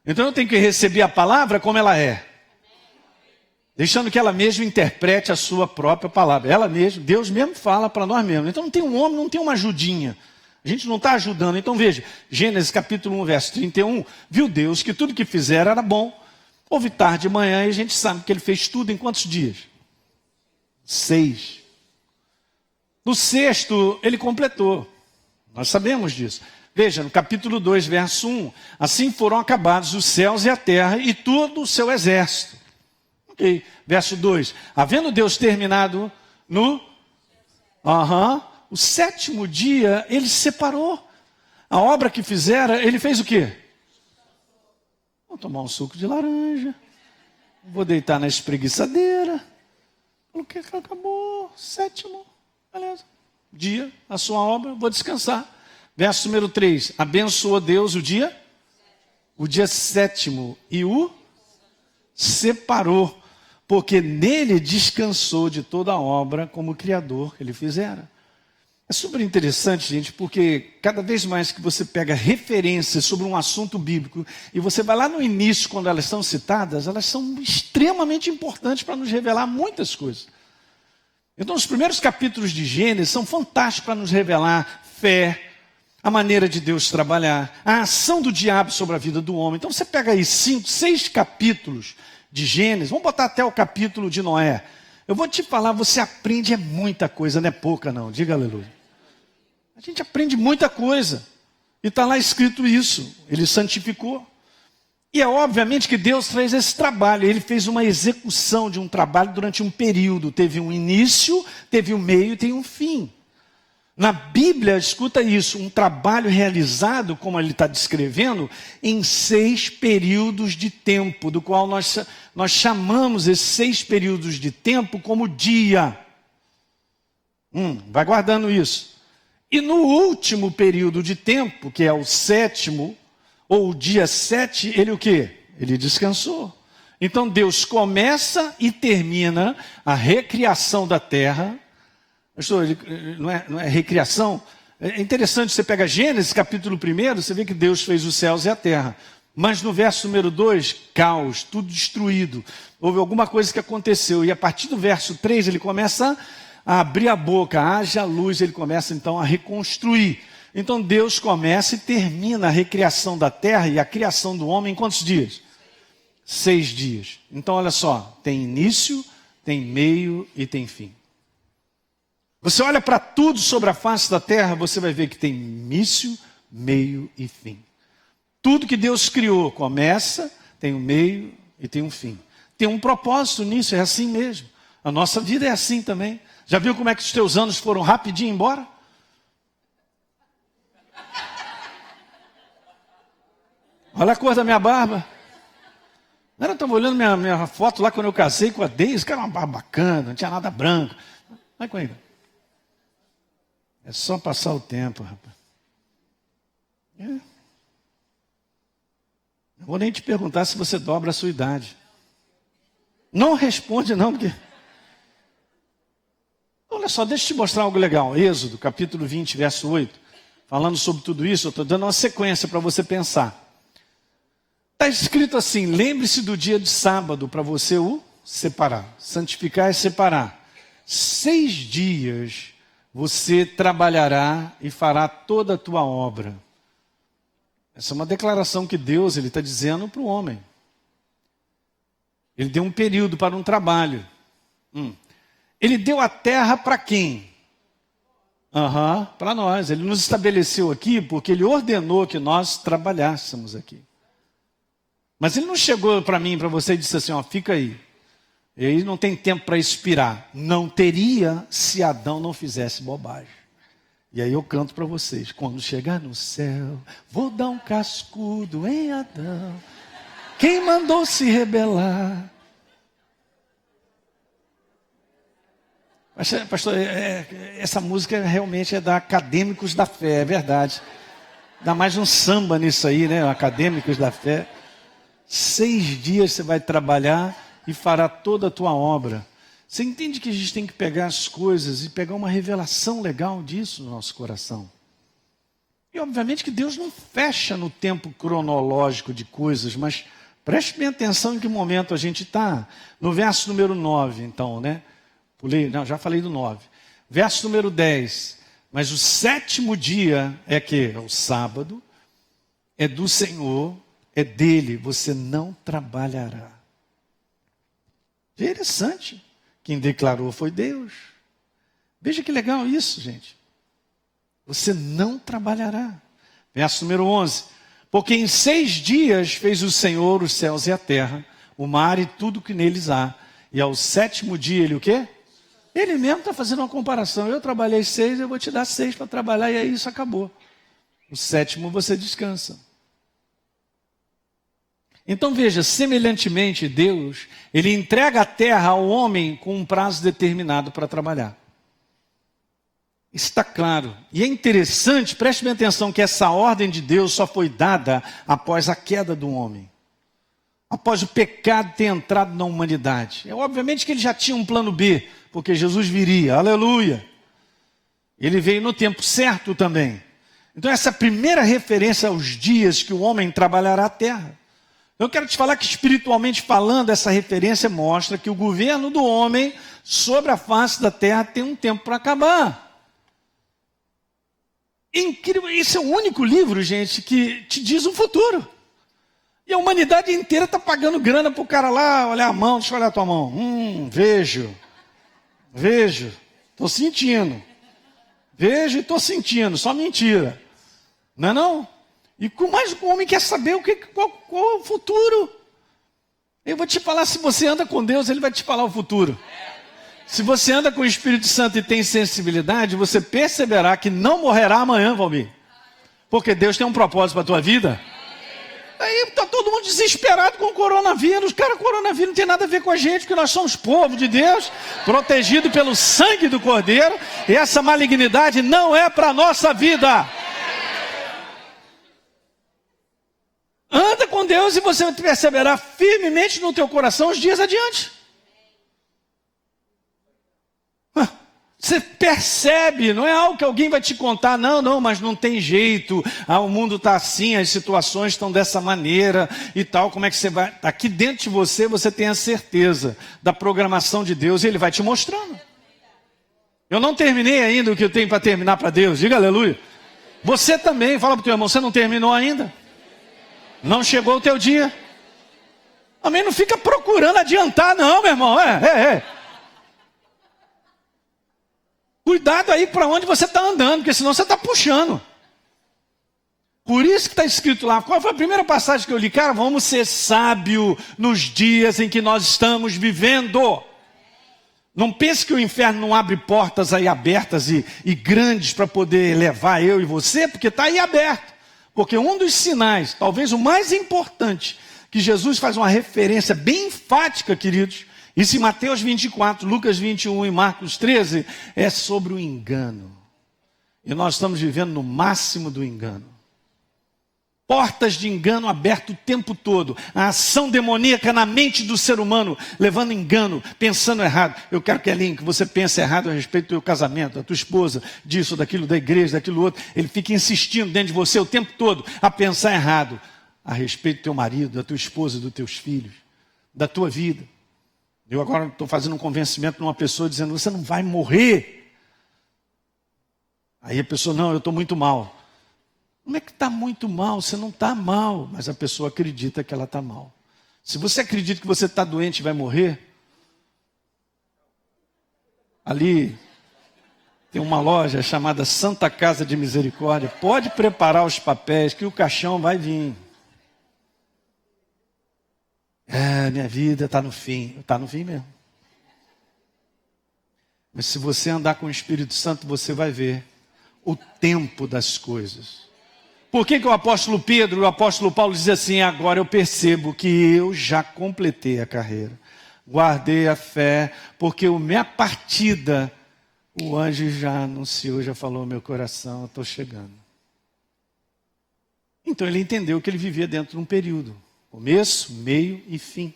Então eu tenho que receber a palavra como ela é. Deixando que ela mesma interprete a sua própria palavra. Ela mesma, Deus mesmo fala para nós mesmos. Então não tem um homem, não tem uma ajudinha. A gente não está ajudando. Então veja, Gênesis capítulo 1, verso 31, viu Deus que tudo que fizeram era bom. Houve tarde e manhã e a gente sabe que ele fez tudo em quantos dias? 6. No 6º, ele completou. Nós sabemos disso. Veja, no capítulo 2, verso 1, assim foram acabados os céus e a terra e todo o seu exército. Ok, verso 2, havendo Deus terminado no... O 7º dia, ele separou. A obra que fizera, ele fez o quê? Vou tomar um suco de laranja. Vou deitar na espreguiçadeira. O que acabou? 7º. Beleza. dia, a sua obra, vou descansar. Verso número 3, abençoou Deus o dia 7º e o separou, porque nele descansou de toda a obra como Criador que ele fizera. É super interessante, gente, porque cada vez mais que você pega referências sobre um assunto bíblico e você vai lá no início, quando elas são citadas, elas são extremamente importantes para nos revelar muitas coisas. Então, os primeiros capítulos de Gênesis são fantásticos para nos revelar fé, a maneira de Deus trabalhar, a ação do diabo sobre a vida do homem. Então, você pega aí 5, 6 capítulos de Gênesis, vamos botar até o capítulo de Noé. Eu vou te falar, você aprende muita coisa, não é pouca não, diga aleluia. A gente aprende muita coisa. E está lá escrito isso. Ele santificou. E é obviamente que Deus fez esse trabalho. Ele fez uma execução de um trabalho durante um período. Teve um início, teve um meio e tem um fim. Na Bíblia, escuta isso, um trabalho realizado, como ele está descrevendo, em 6 períodos de tempo, do qual nós chamamos esses 6 períodos de tempo como dia. Vai guardando isso. E no último período de tempo, que é o 7º, ou o dia 7, ele o quê? Ele descansou. Então Deus começa e termina a recriação da terra. Pastor, não é recriação? É interessante, você pega Gênesis capítulo 1, você vê que Deus fez os céus e a terra. Mas no verso número 2, caos, tudo destruído. Houve alguma coisa que aconteceu. E a partir do verso 3, ele começa a abrir a boca, haja luz, ele começa então a reconstruir. Então Deus começa e termina a recriação da terra e a criação do homem em quantos dias? 6 dias. Então olha só, tem início, tem meio e tem fim. Você olha para tudo sobre a face da terra, você vai ver que tem início, meio e fim. Tudo que Deus criou começa, tem um meio e tem um fim. Tem um propósito nisso, é assim mesmo. A nossa vida é assim também. Já viu como é que os teus anos foram rapidinho embora? Olha a cor da minha barba. Eu estava olhando minha foto lá quando eu casei com a Deise, que era uma barba bacana, não tinha nada branco. Vai com ele. É só passar o tempo, rapaz. Não vou nem te perguntar se você dobra a sua idade. Não responde não, porque... Olha só, deixa eu te mostrar algo legal. Êxodo, capítulo 20, verso 8. Falando sobre tudo isso, eu estou dando uma sequência para você pensar. Está escrito assim, lembre-se do dia de sábado para você o separar. Santificar é separar. 6 dias você trabalhará e fará toda a tua obra. Essa é uma declaração que Deus está dizendo para o homem. Ele deu um período para um trabalho. Ele deu a terra para quem? Para nós. Ele nos estabeleceu aqui porque ele ordenou que nós trabalhássemos aqui. Mas ele não chegou para mim, para você e disse assim, fica aí. Ele não tem tempo para expirar. Não teria se Adão não fizesse bobagem. E aí eu canto para vocês. Quando chegar no céu, vou dar um cascudo em Adão. Quem mandou se rebelar? Pastor, essa música realmente é da Acadêmicos da Fé, é verdade. Dá mais um samba nisso aí, né? Acadêmicos da Fé. 6 dias você vai trabalhar e fará toda a tua obra. Você entende que a gente tem que pegar as coisas e pegar uma revelação legal disso no nosso coração. E obviamente que Deus não fecha no tempo cronológico de coisas, mas preste bem atenção em que momento a gente está. No verso número 9, então, né? Já falei do 9. Verso número 10. Mas o 7º dia é que? É o sábado, é do Senhor, é dele, você não trabalhará. Interessante. Quem declarou foi Deus. Veja que legal isso, gente. Você não trabalhará. Verso número 11. Porque em 6 dias fez o Senhor os céus e a terra, o mar e tudo que neles há. E ao 7º dia ele o quê? Ele mesmo está fazendo uma comparação. Eu trabalhei 6, eu vou te dar 6 para trabalhar e aí isso acabou. O 7º você descansa. Então veja, semelhantemente Deus, ele entrega a terra ao homem com um prazo determinado para trabalhar. Está claro. E é interessante, preste bem atenção, que essa ordem de Deus só foi dada após a queda do homem. Após o pecado ter entrado na humanidade. É obviamente que ele já tinha um plano B, porque Jesus viria. Aleluia. Ele veio no tempo certo também. Então essa é a primeira referência aos dias que o homem trabalhará a terra. Eu quero te falar que espiritualmente falando, essa referência mostra que o governo do homem sobre a face da terra tem um tempo para acabar. Incrível, esse é o único livro, gente, que te diz o futuro. E a humanidade inteira está pagando grana para o cara lá olhar a mão, deixa eu olhar a tua mão. Vejo, estou sentindo. Vejo e estou sentindo, só mentira. Não é não? E mais o homem quer saber qual é o futuro. Eu vou te falar, se você anda com Deus, Ele vai te falar o futuro. Se você anda com o Espírito Santo e tem sensibilidade, você perceberá que não morrerá amanhã, Valmir. Porque Deus tem um propósito para a tua vida. Aí está todo mundo desesperado com o coronavírus. Cara, o coronavírus não tem nada a ver com a gente, porque nós somos povo de Deus, protegido pelo sangue do Cordeiro. E essa malignidade não é para a nossa vida. Anda com Deus e você perceberá firmemente no teu coração os dias adiante. Você percebe, não é algo que alguém vai te contar, não, mas não tem jeito, o mundo está assim, as situações estão dessa maneira e tal, como é que você vai... Aqui dentro de você, você tem a certeza da programação de Deus e Ele vai te mostrando. Eu não terminei ainda o que eu tenho para terminar para Deus, diga aleluia. Você também, fala para o teu irmão, você não terminou ainda? Não chegou o teu dia? Também não fica procurando adiantar não, meu irmão, Cuidado aí para onde você está andando, porque senão você está puxando. Por isso que está escrito lá, qual foi a primeira passagem que eu li? Cara, vamos ser sábios nos dias em que nós estamos vivendo. Não pense que o inferno não abre portas aí abertas e grandes para poder levar eu e você, porque está aí aberto. Porque um dos sinais, talvez o mais importante, que Jesus faz uma referência bem enfática, queridos, isso em Mateus 24, Lucas 21 e Marcos 13, é sobre o engano. E nós estamos vivendo no máximo do engano. Portas de engano abertas o tempo todo. A ação demoníaca na mente do ser humano, levando engano, pensando errado. Eu quero que que você pense errado a respeito do teu casamento, da tua esposa, disso, daquilo, da igreja, daquilo outro. Ele fica insistindo dentro de você o tempo todo a pensar errado a respeito do teu marido, da tua esposa, dos teus filhos, da tua vida. Eu agora estou fazendo um convencimento numa pessoa dizendo, você não vai morrer. Aí a pessoa, não, eu estou muito mal. Como é que está muito mal? Você não está mal, mas a pessoa acredita que ela está mal. Se você acredita que você está doente e vai morrer, ali tem uma loja chamada Santa Casa de Misericórdia. Pode preparar os papéis que o caixão vai vir. Minha vida está no fim. Está no fim mesmo. Mas se você andar com o Espírito Santo, você vai ver o tempo das coisas. Por que o apóstolo Pedro e o apóstolo Paulo dizem assim, agora eu percebo que eu já completei a carreira. Guardei a fé, porque a minha partida, o anjo já anunciou, já falou no meu coração, eu estou chegando. Então ele entendeu que ele vivia dentro de um período. Começo, meio e fim.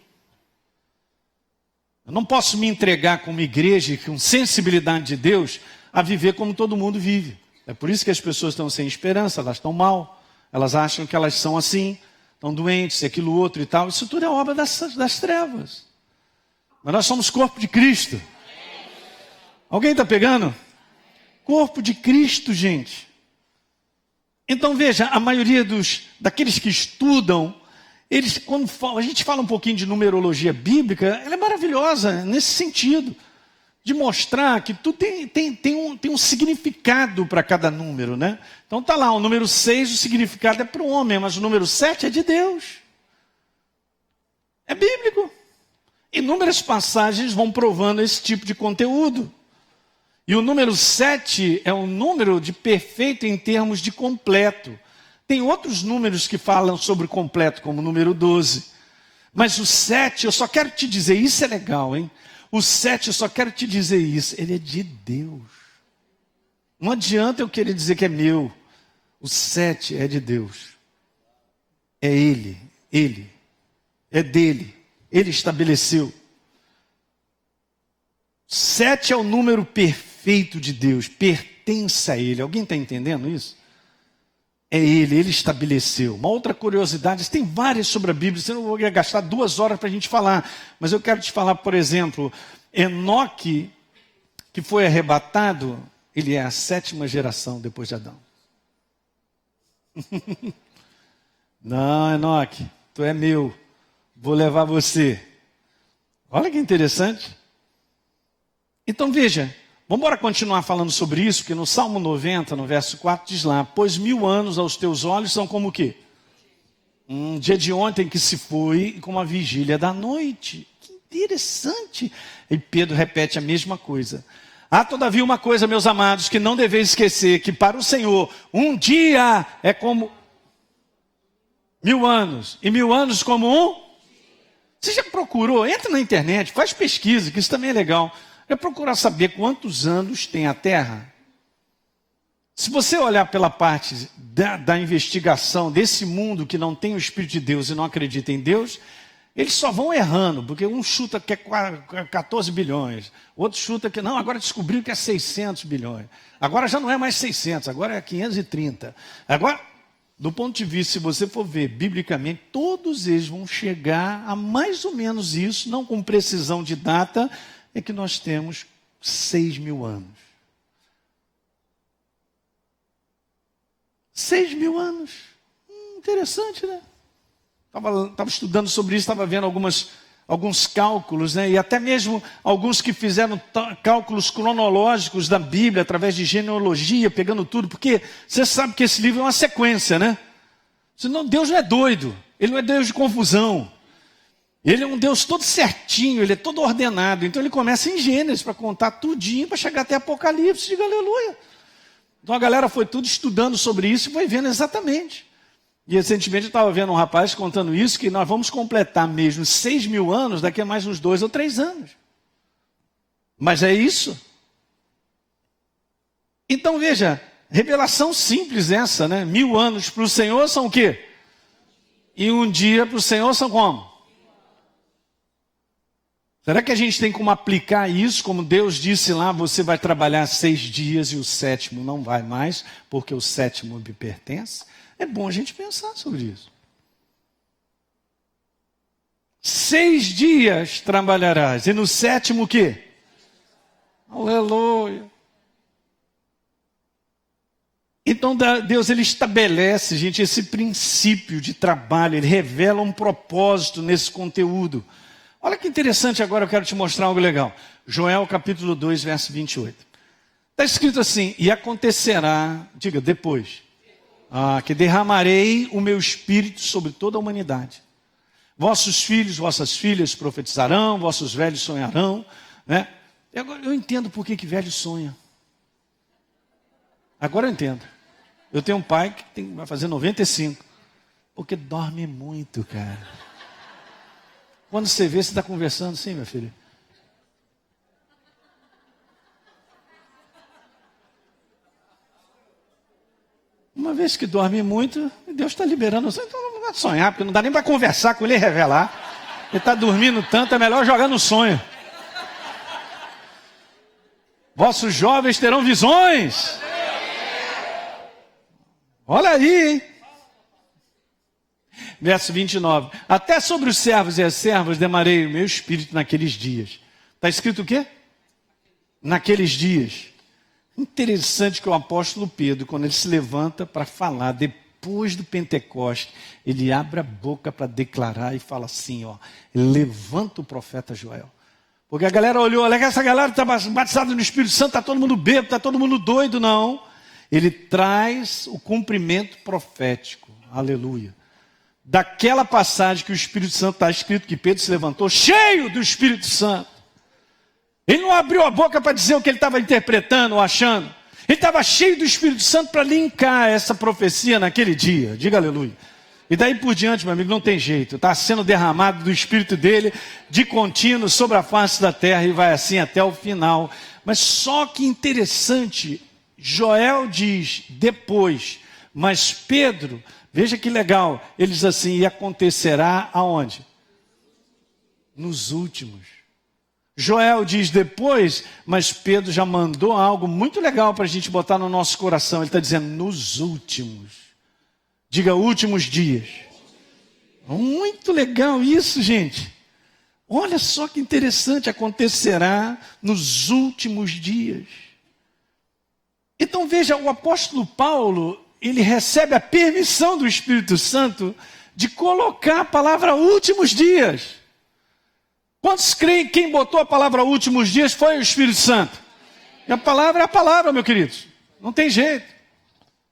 Eu não posso me entregar como igreja, com sensibilidade de Deus, a viver como todo mundo vive. É por isso que as pessoas estão sem esperança, elas estão mal. Elas acham que elas são assim, estão doentes, aquilo outro e tal. Isso tudo é obra das trevas. Mas nós somos corpo de Cristo. Alguém está pegando? Corpo de Cristo, gente. Então veja, a maioria daqueles que estudam, quando a gente fala um pouquinho de numerologia bíblica, ela é maravilhosa nesse sentido, de mostrar que tudo tem um significado para cada número, né? Então está lá, o número 6, o significado é para o homem, mas o número 7 é de Deus. É bíblico. Inúmeras passagens vão provando esse tipo de conteúdo. E o número 7 é um número de perfeito em termos de completo. Tem outros números que falam sobre completo, como o número 12. Mas o 7, eu só quero te dizer, isso é legal, hein? O 7, eu só quero te dizer isso, ele é de Deus. Não adianta eu querer dizer que é meu. O 7 é de Deus. É Ele. É dele. Ele estabeleceu. 7 é o número perfeito de Deus. Pertence a Ele. Alguém está entendendo isso? É Ele estabeleceu. Uma outra curiosidade, tem várias sobre a Bíblia, eu não vou gastar 2 horas para a gente falar, mas eu quero te falar, por exemplo, Enoque, que foi arrebatado, ele é a 7ª geração depois de Adão. Não, Enoque, tu é meu, vou levar você. Olha que interessante. Então veja, vamos embora continuar falando sobre isso, porque no Salmo 90, no verso 4, diz lá: pois 1000 anos aos teus olhos são como o quê? Um dia de ontem que se foi, e como a vigília da noite. Que interessante. E Pedro repete a mesma coisa. Há todavia uma coisa, meus amados, que não deveis esquecer, que para o Senhor um dia é como 1000 anos, e 1000 anos como um. Você já procurou? Entra na internet, faz pesquisa, que isso também é legal. É procurar saber quantos anos tem a Terra. Se você olhar pela parte da investigação desse mundo que não tem o Espírito de Deus e não acredita em Deus, eles só vão errando, porque um chuta que é 14 bilhões, outro chuta que não, agora descobriu que é 600 bilhões. Agora já não é mais 600, agora é 530. Agora, do ponto de vista, se você for ver biblicamente, todos eles vão chegar a mais ou menos isso, não com precisão de data, é que nós temos 6.000 anos. 6.000 anos. Interessante, né? Estava estudando sobre isso, estava vendo alguns cálculos, né? E até mesmo alguns que fizeram cálculos cronológicos da Bíblia, através de genealogia, pegando tudo, porque você sabe que esse livro é uma sequência, né? Senão Deus não é doido, Ele não é Deus de confusão. Ele é um Deus todo certinho, Ele é todo ordenado. Então Ele começa em Gênesis para contar tudinho, para chegar até Apocalipse, diga aleluia. Então a galera foi tudo estudando sobre isso e foi vendo exatamente. E recentemente eu estava vendo um rapaz contando isso, que nós vamos completar mesmo 6.000 anos daqui a mais uns 2 ou 3 anos. Mas é isso. Então veja, revelação simples essa, né? 1000 anos para o Senhor são o quê? E um dia para o Senhor são como? Será que a gente tem como aplicar isso, como Deus disse lá, você vai trabalhar 6 dias e o 7º não vai mais, porque o 7º me pertence? É bom a gente pensar sobre isso. 6 dias trabalharás, e no 7º o quê? Aleluia. Então Deus, Ele estabelece, gente, esse princípio de trabalho, Ele revela um propósito nesse conteúdo. Olha que interessante, agora eu quero te mostrar algo legal. Joel capítulo 2, verso 28. Está escrito assim: e acontecerá, diga, depois, que derramarei o meu espírito sobre toda a humanidade. Vossos filhos, vossas filhas profetizarão, vossos velhos sonharão. Né? E agora eu entendo por que velho sonha. Agora eu entendo. Eu tenho um pai que vai fazer 95. Porque dorme muito, cara. Quando você vê, você está conversando assim, meu filho. Uma vez que dorme muito, Deus está liberando. Então não vai sonhar, porque não dá nem para conversar com Ele e revelar. Ele está dormindo tanto, é melhor jogar no sonho. Vossos jovens terão visões. Olha aí, hein? Verso 29. Até sobre os servos e as servas derramarei o meu espírito naqueles dias. Está escrito o quê? Naqueles dias. Interessante que o apóstolo Pedro, quando ele se levanta para falar, depois do Pentecoste, ele abre a boca para declarar e fala assim, ó, levanta o profeta Joel. Porque a galera olhou, olha que essa galera está batizada no Espírito Santo, está todo mundo bêbado, está todo mundo doido. Não. Ele traz o cumprimento profético. Aleluia. Daquela passagem que o Espírito Santo está escrito, que Pedro se levantou cheio do Espírito Santo. Ele não abriu a boca para dizer o que ele estava interpretando ou achando. Ele estava cheio do Espírito Santo para linkar essa profecia naquele dia. Diga aleluia. E daí por diante, meu amigo, não tem jeito. Está sendo derramado do Espírito dele de contínuo sobre a face da terra e vai assim até o final. Mas só que interessante, Joel diz depois, mas Pedro, veja que legal, ele diz assim, e acontecerá aonde? Nos últimos. Joel diz depois, mas Pedro já mandou algo muito legal para a gente botar no nosso coração. Ele está dizendo, nos últimos. Diga, últimos dias. Muito legal isso, gente. Olha só que interessante, acontecerá nos últimos dias. Então veja, o apóstolo Paulo, ele recebe a permissão do Espírito Santo de colocar a palavra últimos dias. Quantos creem que quem botou a palavra últimos dias foi o Espírito Santo? E a palavra é a palavra, meu querido. Não tem jeito.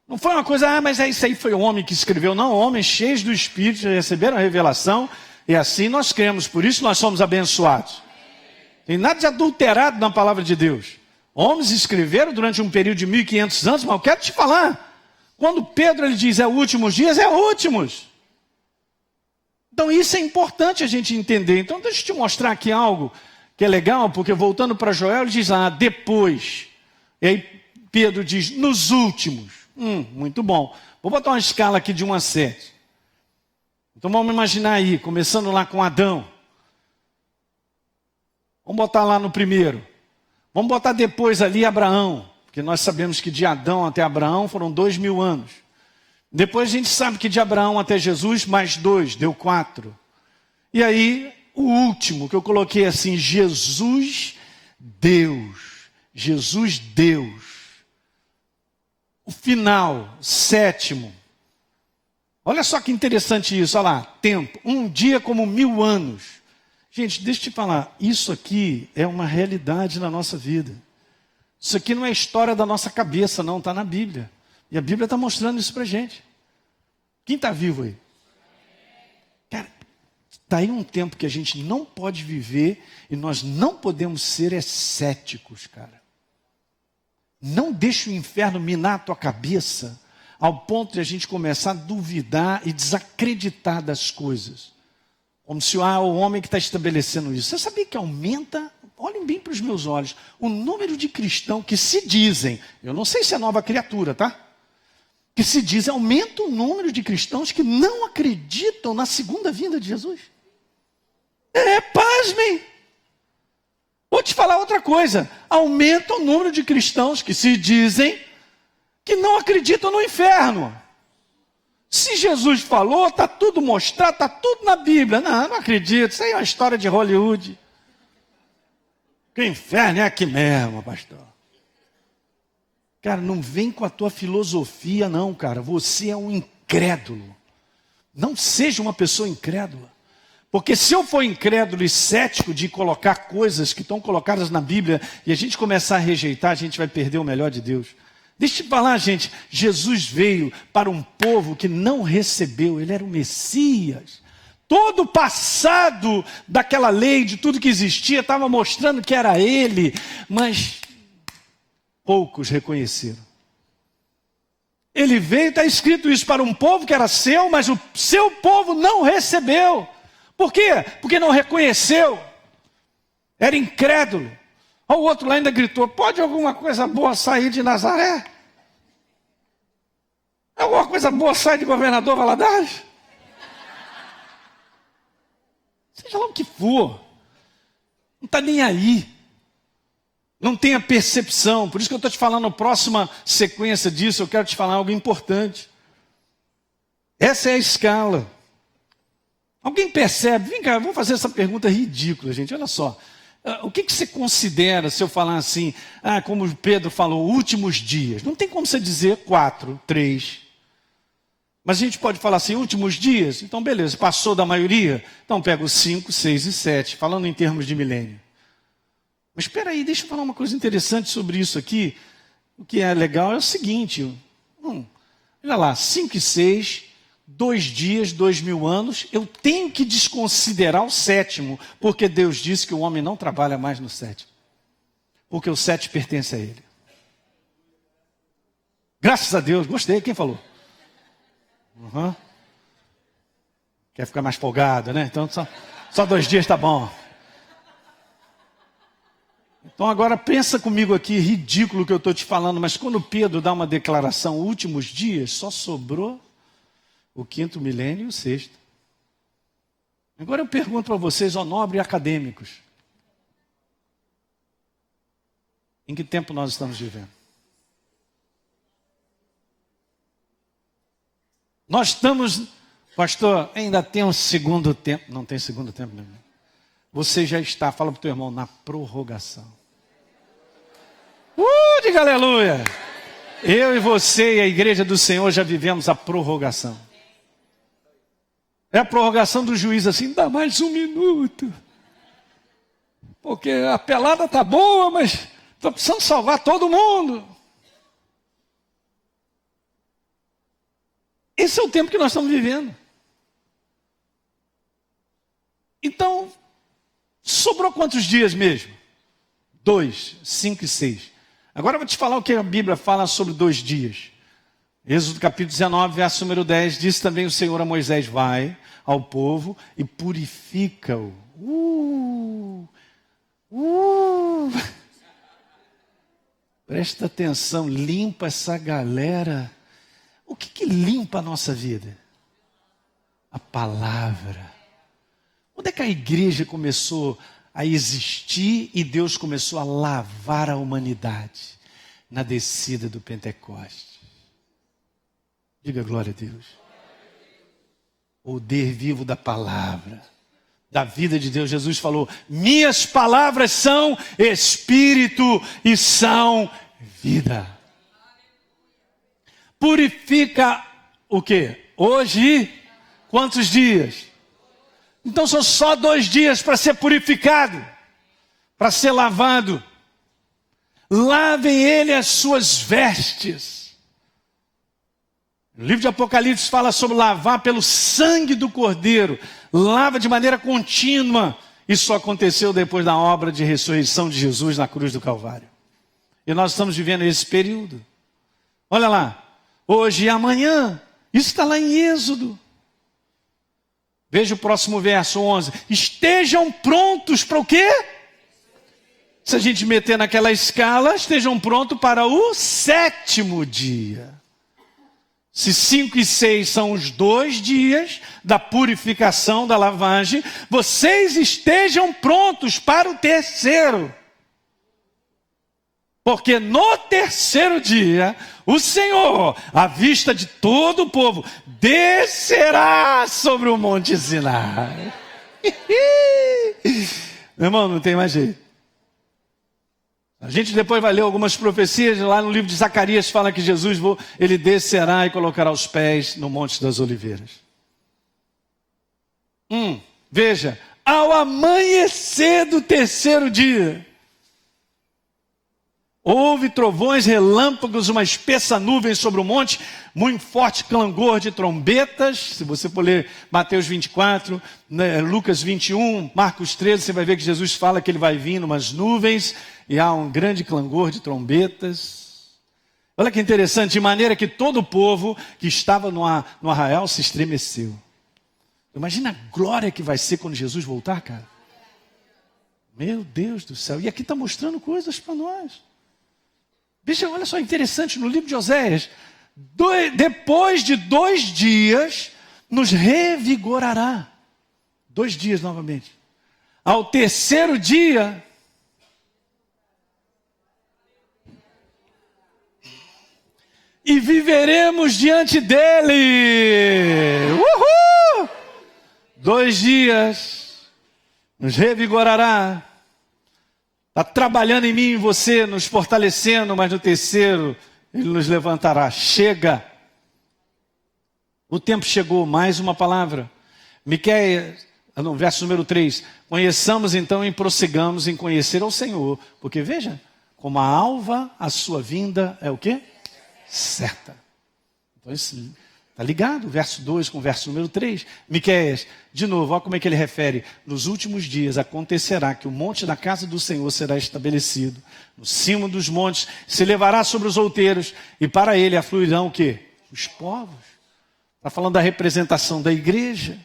Não foi uma coisa, mas isso aí foi o homem que escreveu. Não, homens cheios do Espírito receberam a revelação e assim nós cremos. Por isso nós somos abençoados. Tem nada de adulterado na palavra de Deus. Homens escreveram durante um período de 1500 anos, mas eu quero te falar. Quando Pedro ele diz últimos dias, é últimos. Então isso é importante a gente entender. Então deixa eu te mostrar aqui algo que é legal, porque voltando para Joel, ele diz depois. E aí Pedro diz, nos últimos. Muito bom. Vou botar uma escala aqui de 1 a 7. Então vamos imaginar aí, começando lá com Adão. Vamos botar lá no primeiro. Vamos botar depois ali Abraão, porque nós sabemos que de Adão até Abraão foram 2000 anos. Depois a gente sabe que de Abraão até Jesus, mais 2, deu 4. E aí, o último, que eu coloquei assim, Jesus, Deus. Jesus, Deus. O final, 7º. Olha só que interessante isso, olha lá, tempo. Um dia como 1000 anos. Gente, deixa eu te falar, isso aqui é uma realidade na nossa vida. Isso aqui não é história da nossa cabeça, não, está na Bíblia. E a Bíblia está mostrando isso para a gente. Quem está vivo aí? Cara, está aí um tempo que a gente não pode viver e nós não podemos ser céticos, cara. Não deixe o inferno minar a tua cabeça ao ponto de a gente começar a duvidar e desacreditar das coisas. Como se o homem que está estabelecendo isso. Você sabia que aumenta, olhem bem para os meus olhos, o número de cristãos que se dizem, eu não sei se é nova criatura, tá? Que se diz, aumenta o número de cristãos que não acreditam na segunda vinda de Jesus. Pasmem. Vou te falar outra coisa. Aumenta o número de cristãos que se dizem que não acreditam no inferno. Se Jesus falou, está tudo mostrado, está tudo na Bíblia. Não acredito, isso aí é uma história de Hollywood. Que inferno é aqui mesmo, pastor. Cara, não vem com a tua filosofia, não, cara. Você é um incrédulo. Não seja uma pessoa incrédula. Porque se eu for incrédulo e cético de colocar coisas que estão colocadas na Bíblia e a gente começar a rejeitar, a gente vai perder o melhor de Deus. Deixa eu te falar, gente. Jesus veio para um povo que não recebeu. Ele era o Messias. Todo o passado daquela lei, de tudo que existia, estava mostrando que era ele. Mas poucos reconheceram. Ele veio, está escrito isso, para um povo que era seu, mas o seu povo não recebeu. Por quê? Porque não reconheceu. Era incrédulo. O outro lá ainda gritou, pode alguma coisa boa sair de Nazaré? Alguma coisa boa sair de Governador Valadares? Seja lá o que for. Não está nem aí. Não tem a percepção. Por isso que eu estou te falando, na próxima sequência disso, eu quero te falar algo importante. Essa é a escala. Alguém percebe? Vem cá, vamos fazer essa pergunta ridícula, gente. Olha só. O que você considera, se eu falar assim, como o Pedro falou, últimos dias? Não tem como você dizer 4, 3. Mas a gente pode falar assim, últimos dias? Então, beleza, passou da maioria? Então, pega os 5, 6 e 7, falando em termos de milênio. Mas espera aí, deixa eu falar uma coisa interessante sobre isso aqui. O que é legal é o seguinte. Olha lá, 5 e 6, 2 dias, 2000 anos. Eu tenho que desconsiderar o 7º, porque Deus disse que o homem não trabalha mais no 7º. Porque o 7 pertence a ele. Graças a Deus, gostei. Quem falou? Quer ficar mais folgado, né? Então só 2 dias tá bom. Então agora pensa comigo aqui, ridículo que eu estou te falando, mas quando Pedro dá uma declaração, últimos dias, só sobrou o 5º milênio e o 6º. Agora eu pergunto para vocês, ó nobres acadêmicos, em que tempo nós estamos vivendo? Nós estamos, pastor, ainda tem um segundo tempo. Não tem segundo tempo, não. Você já está, fala para o teu irmão, na prorrogação. Diga aleluia. Eu e você e a igreja do Senhor já vivemos a prorrogação. É a prorrogação do juiz assim, dá mais um minuto. Porque a pelada tá boa, mas estou precisando salvar todo mundo. Esse é o tempo que nós estamos vivendo. Então, sobrou quantos dias mesmo? 2, 5 e 6. Agora eu vou te falar o que a Bíblia fala sobre 2 dias. Êxodo capítulo 19, verso número 10, diz também o Senhor a Moisés, vai ao povo e purifica-o. Presta atenção, limpa essa galera. O que limpa a nossa vida? A palavra. Quando é que a igreja começou a existir e Deus começou a lavar a humanidade? Na descida do Pentecostes. Diga glória a Deus. O poder vivo da palavra, da vida de Deus. Jesus falou, minhas palavras são espírito e são vida. Purifica o quê? Hoje, quantos dias? Então são só 2 dias para ser purificado, para ser lavado. Lavem ele as suas vestes. O livro de Apocalipse fala sobre lavar pelo sangue do Cordeiro. Lava de maneira contínua. Isso aconteceu depois da obra de ressurreição de Jesus na cruz do Calvário. E nós estamos vivendo esse período. Olha lá. Hoje e amanhã. Isso está lá em Êxodo. Veja o próximo verso 11. Estejam prontos para o quê? Se a gente meter naquela escala, estejam prontos para o 7º dia. Se 5 e 6 são os 2 dias da purificação, da lavagem, vocês estejam prontos para o 3º. Porque no 3º dia, o Senhor, à vista de todo o povo, descerá sobre o Monte Sinai. Meu irmão, não tem mais jeito. A gente depois vai ler algumas profecias, lá no livro de Zacarias fala que Jesus ele descerá e colocará os pés no Monte das Oliveiras. Veja, ao amanhecer do 3º dia, houve trovões, relâmpagos, uma espessa nuvem sobre o monte, muito forte clangor de trombetas. Se você for ler Mateus 24, né, Lucas 21, Marcos 13, você vai ver que Jesus fala que ele vai vir numas nuvens e há um grande clangor de trombetas. Olha que interessante, de maneira que todo o povo que estava no arraial se estremeceu. Imagina a glória que vai ser quando Jesus voltar, cara. Meu Deus do céu. E aqui está mostrando coisas para nós. Veja, olha só, interessante, no livro de Oséias, depois de 2 dias, nos revigorará. 2 dias novamente. Ao 3º dia, e viveremos diante dele. Uhul! 2 dias, nos revigorará. Está trabalhando em mim e em você, nos fortalecendo, mas no 3º, ele nos levantará. Chega. O tempo chegou, mais uma palavra. Miqueias, no verso número 3. Conheçamos então e prossigamos em conhecer ao Senhor. Porque veja, como a alva, a sua vinda é o quê? Certa. Então isso está ligado, verso 2 com o verso número 3. Miqueias, de novo, olha como é que ele refere. Nos últimos dias acontecerá que o monte da casa do Senhor será estabelecido. No cimo dos montes se levará sobre os outeiros. E para ele afluirão o quê? Os povos. Está falando da representação da igreja.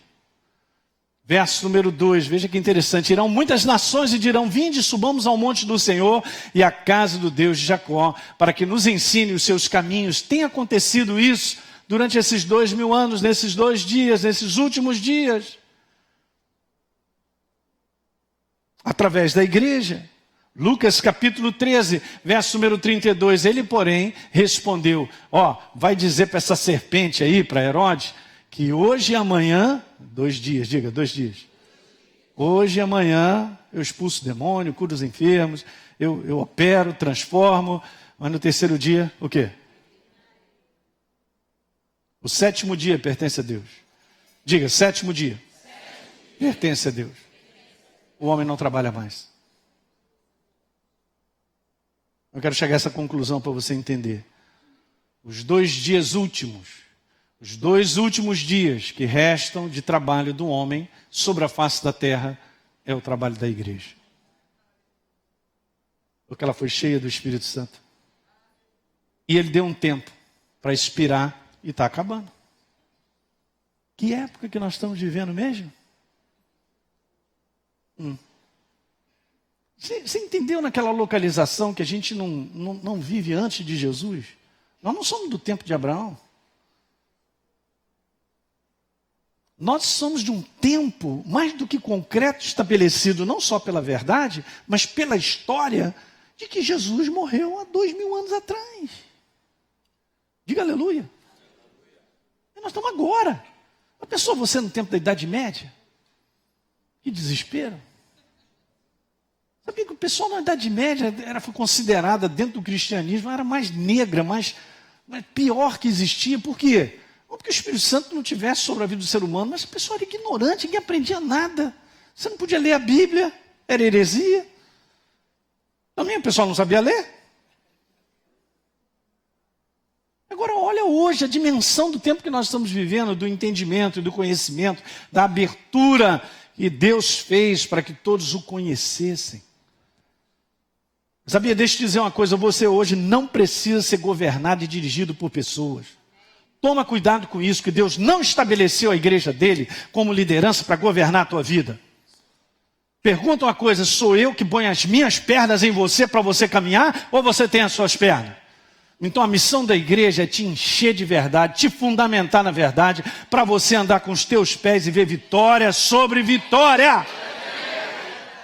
Verso número 2, veja que interessante. Irão muitas nações e dirão: vinde, subamos ao monte do Senhor e à casa do Deus de Jacó, para que nos ensine os seus caminhos. Tem acontecido isso durante esses 2000 anos, nesses 2 dias, nesses últimos dias. Através da igreja. Lucas capítulo 13, verso número 32. Ele, porém, respondeu: vai dizer para essa serpente aí, para Herodes, que hoje e amanhã, 2 dias, diga, 2 dias. Hoje e amanhã eu expulso o demônio, curo os enfermos, eu opero, transformo, mas no 3º dia, o quê? O 7º dia pertence a Deus. Diga, 7º dia. Pertence a Deus. O homem não trabalha mais. Eu quero chegar a essa conclusão para você entender. Os 2 dias últimos, os 2 últimos dias que restam de trabalho do homem sobre a face da terra é o trabalho da igreja. Porque ela foi cheia do Espírito Santo. E ele deu um tempo para expirar e está acabando. Que época que nós estamos vivendo mesmo? Você entendeu naquela localização que a gente não vive antes de Jesus? Nós não somos do tempo de Abraão. Nós somos de um tempo mais do que concreto, estabelecido não só pela verdade, mas pela história de que Jesus morreu há 2000 anos atrás. Diga aleluia. E nós estamos agora. Já pensou você no tempo da Idade Média? Que desespero. Sabia que o pessoal na Idade Média foi considerada dentro do cristianismo, era mais negra, mais pior que existia. Por quê? Não porque o Espírito Santo não tivesse sobre a vida do ser humano, mas a pessoa era ignorante, ninguém aprendia nada. Você não podia ler a Bíblia, era heresia. Também o pessoal não sabia ler. Agora olha hoje a dimensão do tempo que nós estamos vivendo, do entendimento e do conhecimento, da abertura que Deus fez para que todos o conhecessem. Sabia, deixa eu te dizer uma coisa, você hoje não precisa ser governado e dirigido por pessoas. Toma cuidado com isso, que Deus não estabeleceu a igreja dele como liderança para governar a tua vida. Pergunta uma coisa, sou eu que ponho as minhas pernas em você para você caminhar, ou você tem as suas pernas? Então a missão da igreja é te encher de verdade, te fundamentar na verdade, para você andar com os teus pés e ver vitória sobre vitória.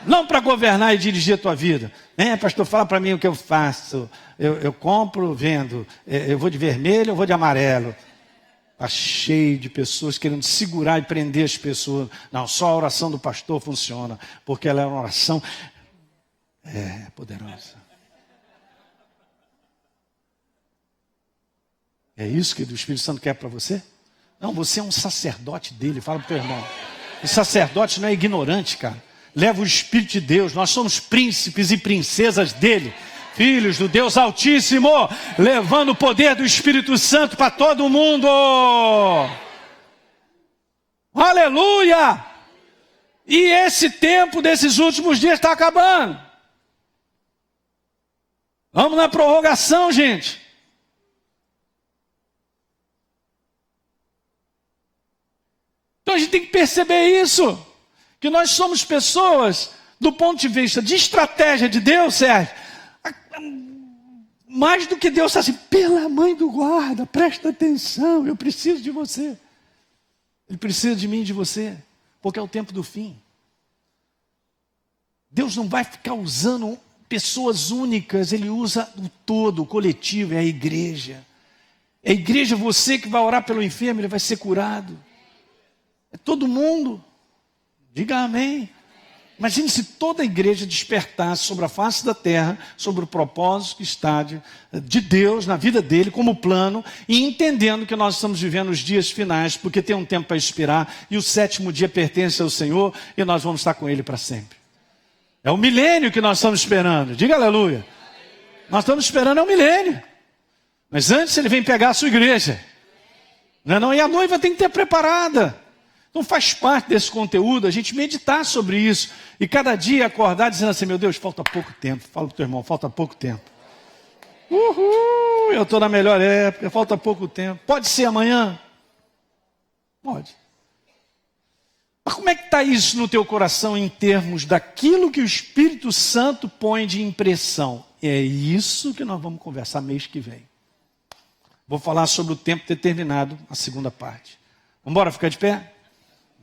Não para governar e dirigir a tua vida. Pastor, fala para mim o que eu faço. Eu compro, vendo. Eu vou de vermelho, eu vou de amarelo. Está cheio de pessoas querendo segurar e prender as pessoas. Não, só a oração do pastor funciona. Porque ela é uma oração poderosa. É isso que o Espírito Santo quer para você? Não, você é um sacerdote dele. Fala para o teu irmão. O sacerdote não é ignorante, cara. Leva o Espírito de Deus, nós somos príncipes e princesas dele, filhos do Deus Altíssimo, levando o poder do Espírito Santo para todo mundo. Aleluia! E esse tempo desses últimos dias está acabando. Vamos na prorrogação, gente. Então a gente tem que perceber isso. Que nós somos pessoas, do ponto de vista de estratégia de Deus, Sérgio, mais do que Deus está assim, pela mãe do guarda, presta atenção, eu preciso de você. Ele precisa de mim e de você, porque é o tempo do fim. Deus não vai ficar usando pessoas únicas, Ele usa o todo, o coletivo, é a igreja. É a igreja, você que vai orar pelo enfermo, ele vai ser curado. É todo mundo. Diga amém. Imagine se toda a igreja despertasse sobre a face da terra, sobre o propósito que está de Deus na vida dele, como plano, e entendendo que nós estamos vivendo os dias finais, porque tem um tempo para expirar, e o 7º dia pertence ao Senhor, e nós vamos estar com Ele para sempre. É o milênio que nós estamos esperando. Diga aleluia. Nós estamos esperando o milênio. Mas antes Ele vem pegar a sua igreja. Não, e a noiva tem que ter preparada. Então faz parte desse conteúdo a gente meditar sobre isso. E cada dia acordar dizendo assim, meu Deus, falta pouco tempo. Fala para o teu irmão, falta pouco tempo. Uhul, eu estou na melhor época, falta pouco tempo. Pode ser amanhã? Pode. Mas como é que está isso no teu coração em termos daquilo que o Espírito Santo põe de impressão? É isso que nós vamos conversar mês que vem. Vou falar sobre o tempo determinado, a segunda parte. Vamos embora ficar de pé?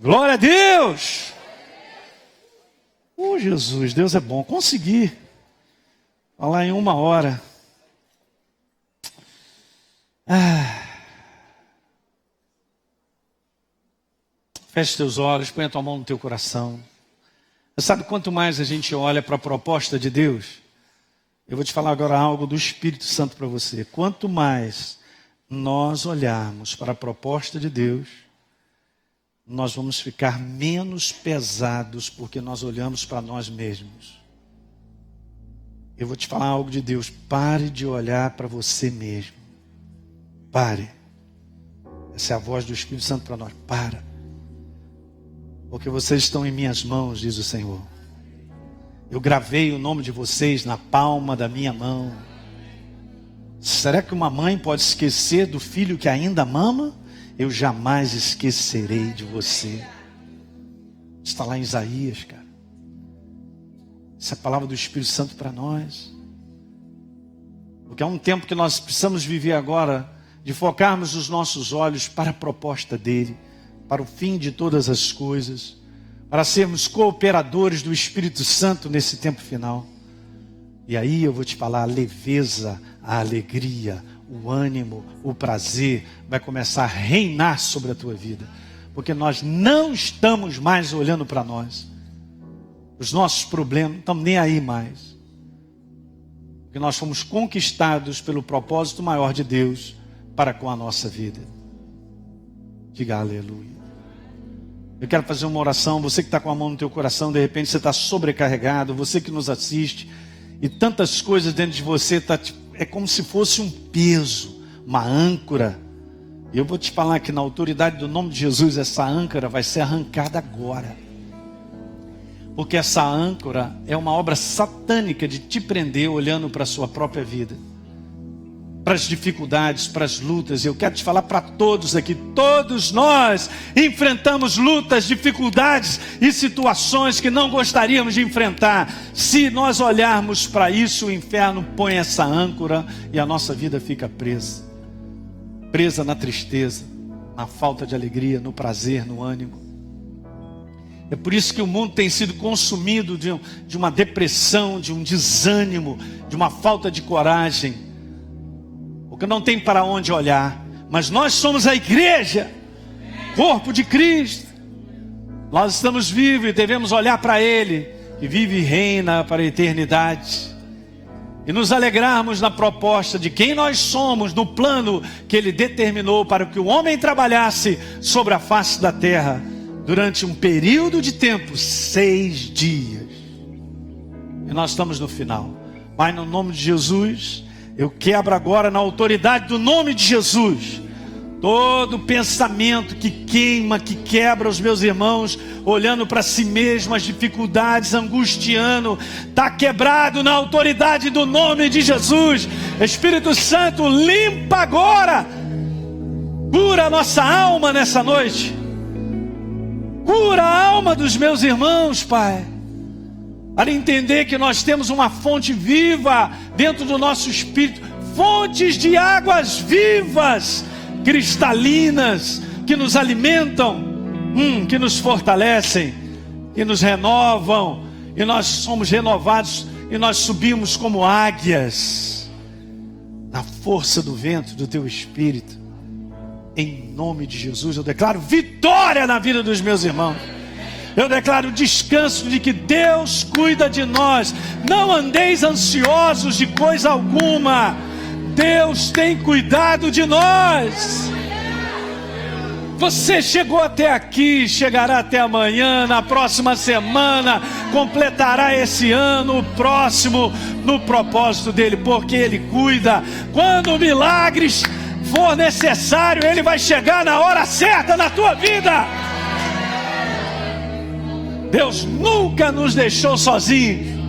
Glória a Deus! Jesus, Deus é bom. Consegui falar em 1 hora. Feche teus olhos, põe a tua mão no teu coração. Você sabe, quanto mais a gente olha para a proposta de Deus, eu vou te falar agora algo do Espírito Santo para você. Quanto mais nós olharmos para a proposta de Deus, nós vamos ficar menos pesados porque nós olhamos para nós mesmos. Eu vou te falar algo de Deus. Pare de olhar para você mesmo. Pare. Essa é a voz do Espírito Santo para nós. Para. Porque vocês estão em minhas mãos, diz o Senhor. Eu gravei o nome de vocês na palma da minha mão. Será que uma mãe pode esquecer do filho que ainda mama? Eu jamais esquecerei de você. Está lá em Isaías, cara. Essa é a palavra do Espírito Santo para nós. Porque há um tempo que nós precisamos viver agora, de focarmos os nossos olhos para a proposta dele, para o fim de todas as coisas, para sermos cooperadores do Espírito Santo nesse tempo final. E aí eu vou te falar, a leveza, a alegria, o ânimo, o prazer vai começar a reinar sobre a tua vida. Porque nós não estamos mais olhando para nós. Os nossos problemas não estão nem aí mais. Porque nós fomos conquistados pelo propósito maior de Deus para com a nossa vida. Diga aleluia. Eu quero fazer uma oração. Você que está com a mão no teu coração, de repente você está sobrecarregado. Você que nos assiste e tantas coisas dentro de você, é como se fosse um peso, uma âncora. E eu vou te falar que na autoridade do nome de Jesus, essa âncora vai ser arrancada agora. Porque essa âncora é uma obra satânica de te prender olhando para a sua própria vida. Para as dificuldades, para as lutas. Eu quero te falar para todos aqui, todos nós enfrentamos lutas, dificuldades e situações que não gostaríamos de enfrentar. Se nós olharmos para isso, o inferno põe essa âncora e a nossa vida fica presa. Presa na tristeza, na falta de alegria, no prazer, no ânimo. É por isso que o mundo tem sido consumido de uma depressão, de um desânimo, de uma falta de coragem. Porque não tem para onde olhar. Mas nós somos a igreja, corpo de Cristo. Nós estamos vivos e devemos olhar para Ele, que vive e reina para a eternidade. E nos alegrarmos na proposta de quem nós somos, no plano que Ele determinou para que o homem trabalhasse sobre a face da terra. Durante um período de tempo, 6 dias. E nós estamos no final. Pai, no nome de Jesus, eu quebro agora na autoridade do nome de Jesus todo pensamento que queima, que quebra os meus irmãos, olhando para si mesmo, as dificuldades, angustiando. Está quebrado na autoridade do nome de Jesus. Espírito Santo, limpa agora. Cura a nossa alma nessa noite. Cura a alma dos meus irmãos, Pai, para entender que nós temos uma fonte viva dentro do nosso espírito, fontes de águas vivas, cristalinas, que nos alimentam, que nos fortalecem, que nos renovam, e nós somos renovados, e nós subimos como águias, na força do vento do Teu Espírito. Em nome de Jesus, eu declaro vitória na vida dos meus irmãos. Eu declaro descanso de que Deus cuida de nós. Não andeis ansiosos de coisa alguma. Deus tem cuidado de nós. Você chegou até aqui, chegará até amanhã, na próxima semana, completará esse ano, o próximo, no propósito dEle, porque Ele cuida. Quando milagres for necessário, Ele vai chegar na hora certa na tua vida. Deus nunca nos deixou sozinhos.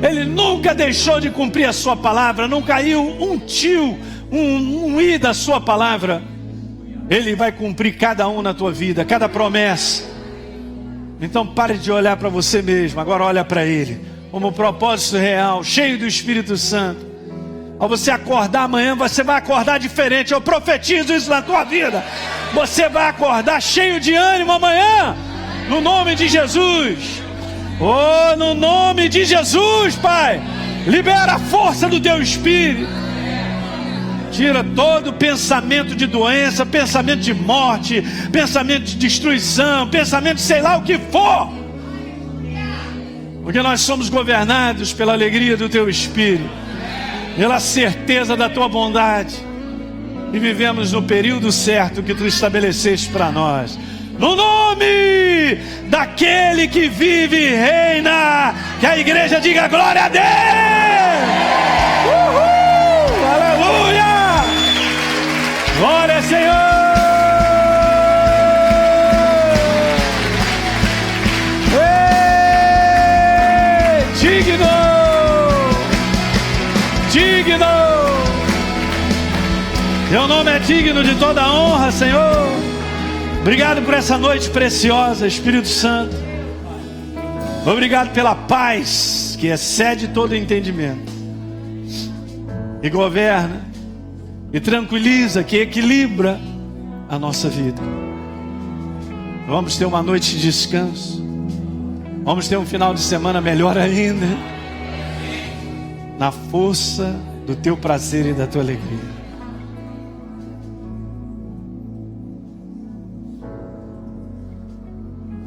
Ele nunca deixou de cumprir a sua palavra. Não caiu um i da sua palavra. Ele vai cumprir cada um na tua vida, cada promessa. Então pare de olhar para você mesmo, agora olha para Ele, como um propósito real, cheio do Espírito Santo. Ao você acordar amanhã, você vai acordar diferente. Eu profetizo isso na tua vida. Você vai acordar cheio de ânimo amanhã, no nome de Jesus. Oh, no nome de Jesus, Pai, libera a força do teu Espírito. Tira todo pensamento de doença, pensamento de morte, pensamento de destruição, pensamento de sei lá o que for. Porque nós somos governados pela alegria do teu Espírito, pela certeza da tua bondade, e vivemos no período certo que tu estabeleceste para nós. No nome daquele que vive e reina, que a igreja diga glória a Deus. Uhul! Aleluia! Glória, Senhor! Ei, digno! Digno! Teu nome é digno de toda a honra, Senhor. Obrigado por essa noite preciosa, Espírito Santo. Obrigado pela paz que excede todo entendimento, e governa, e tranquiliza, que equilibra a nossa vida. Vamos ter uma noite de descanso. Vamos ter um final de semana melhor ainda, na força do teu prazer e da tua alegria.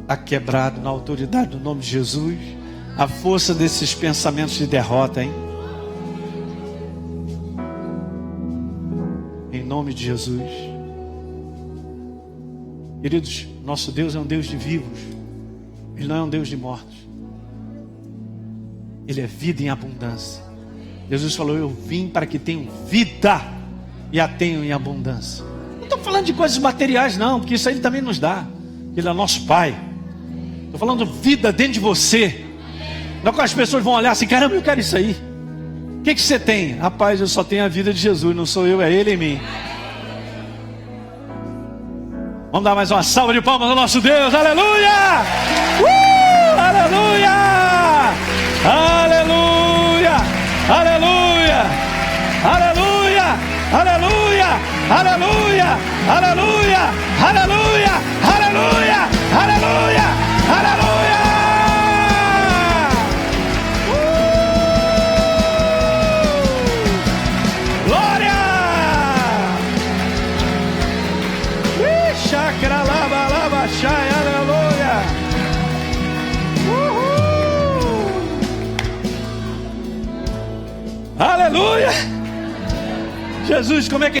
Está quebrado na autoridade do nome de Jesus a força desses pensamentos de derrota, hein? Em nome de Jesus. Queridos, nosso Deus é um Deus de vivos. Ele não é um Deus de mortos. Ele é vida em abundância. Jesus falou: eu vim para que tenham vida e a tenham em abundância. Não estou falando de coisas materiais não, porque isso aí Ele também nos dá. Ele é nosso Pai. Estou falando vida dentro de você. Não é que as pessoas vão olhar assim: caramba, eu quero isso aí. O que você tem? Rapaz, eu só tenho a vida de Jesus. Não sou eu, é Ele em mim. Vamos dar mais uma salva de palmas ao nosso Deus. Aleluia! Aleluia! Aleluia! Aleluia! Aleluia! Aleluia! Aleluia! Aleluia! Aleluia! Aleluia! Aleluia! Aleluia! Glória! Chakra lava lava chai, aleluia! Aleluia! Jesus, como é que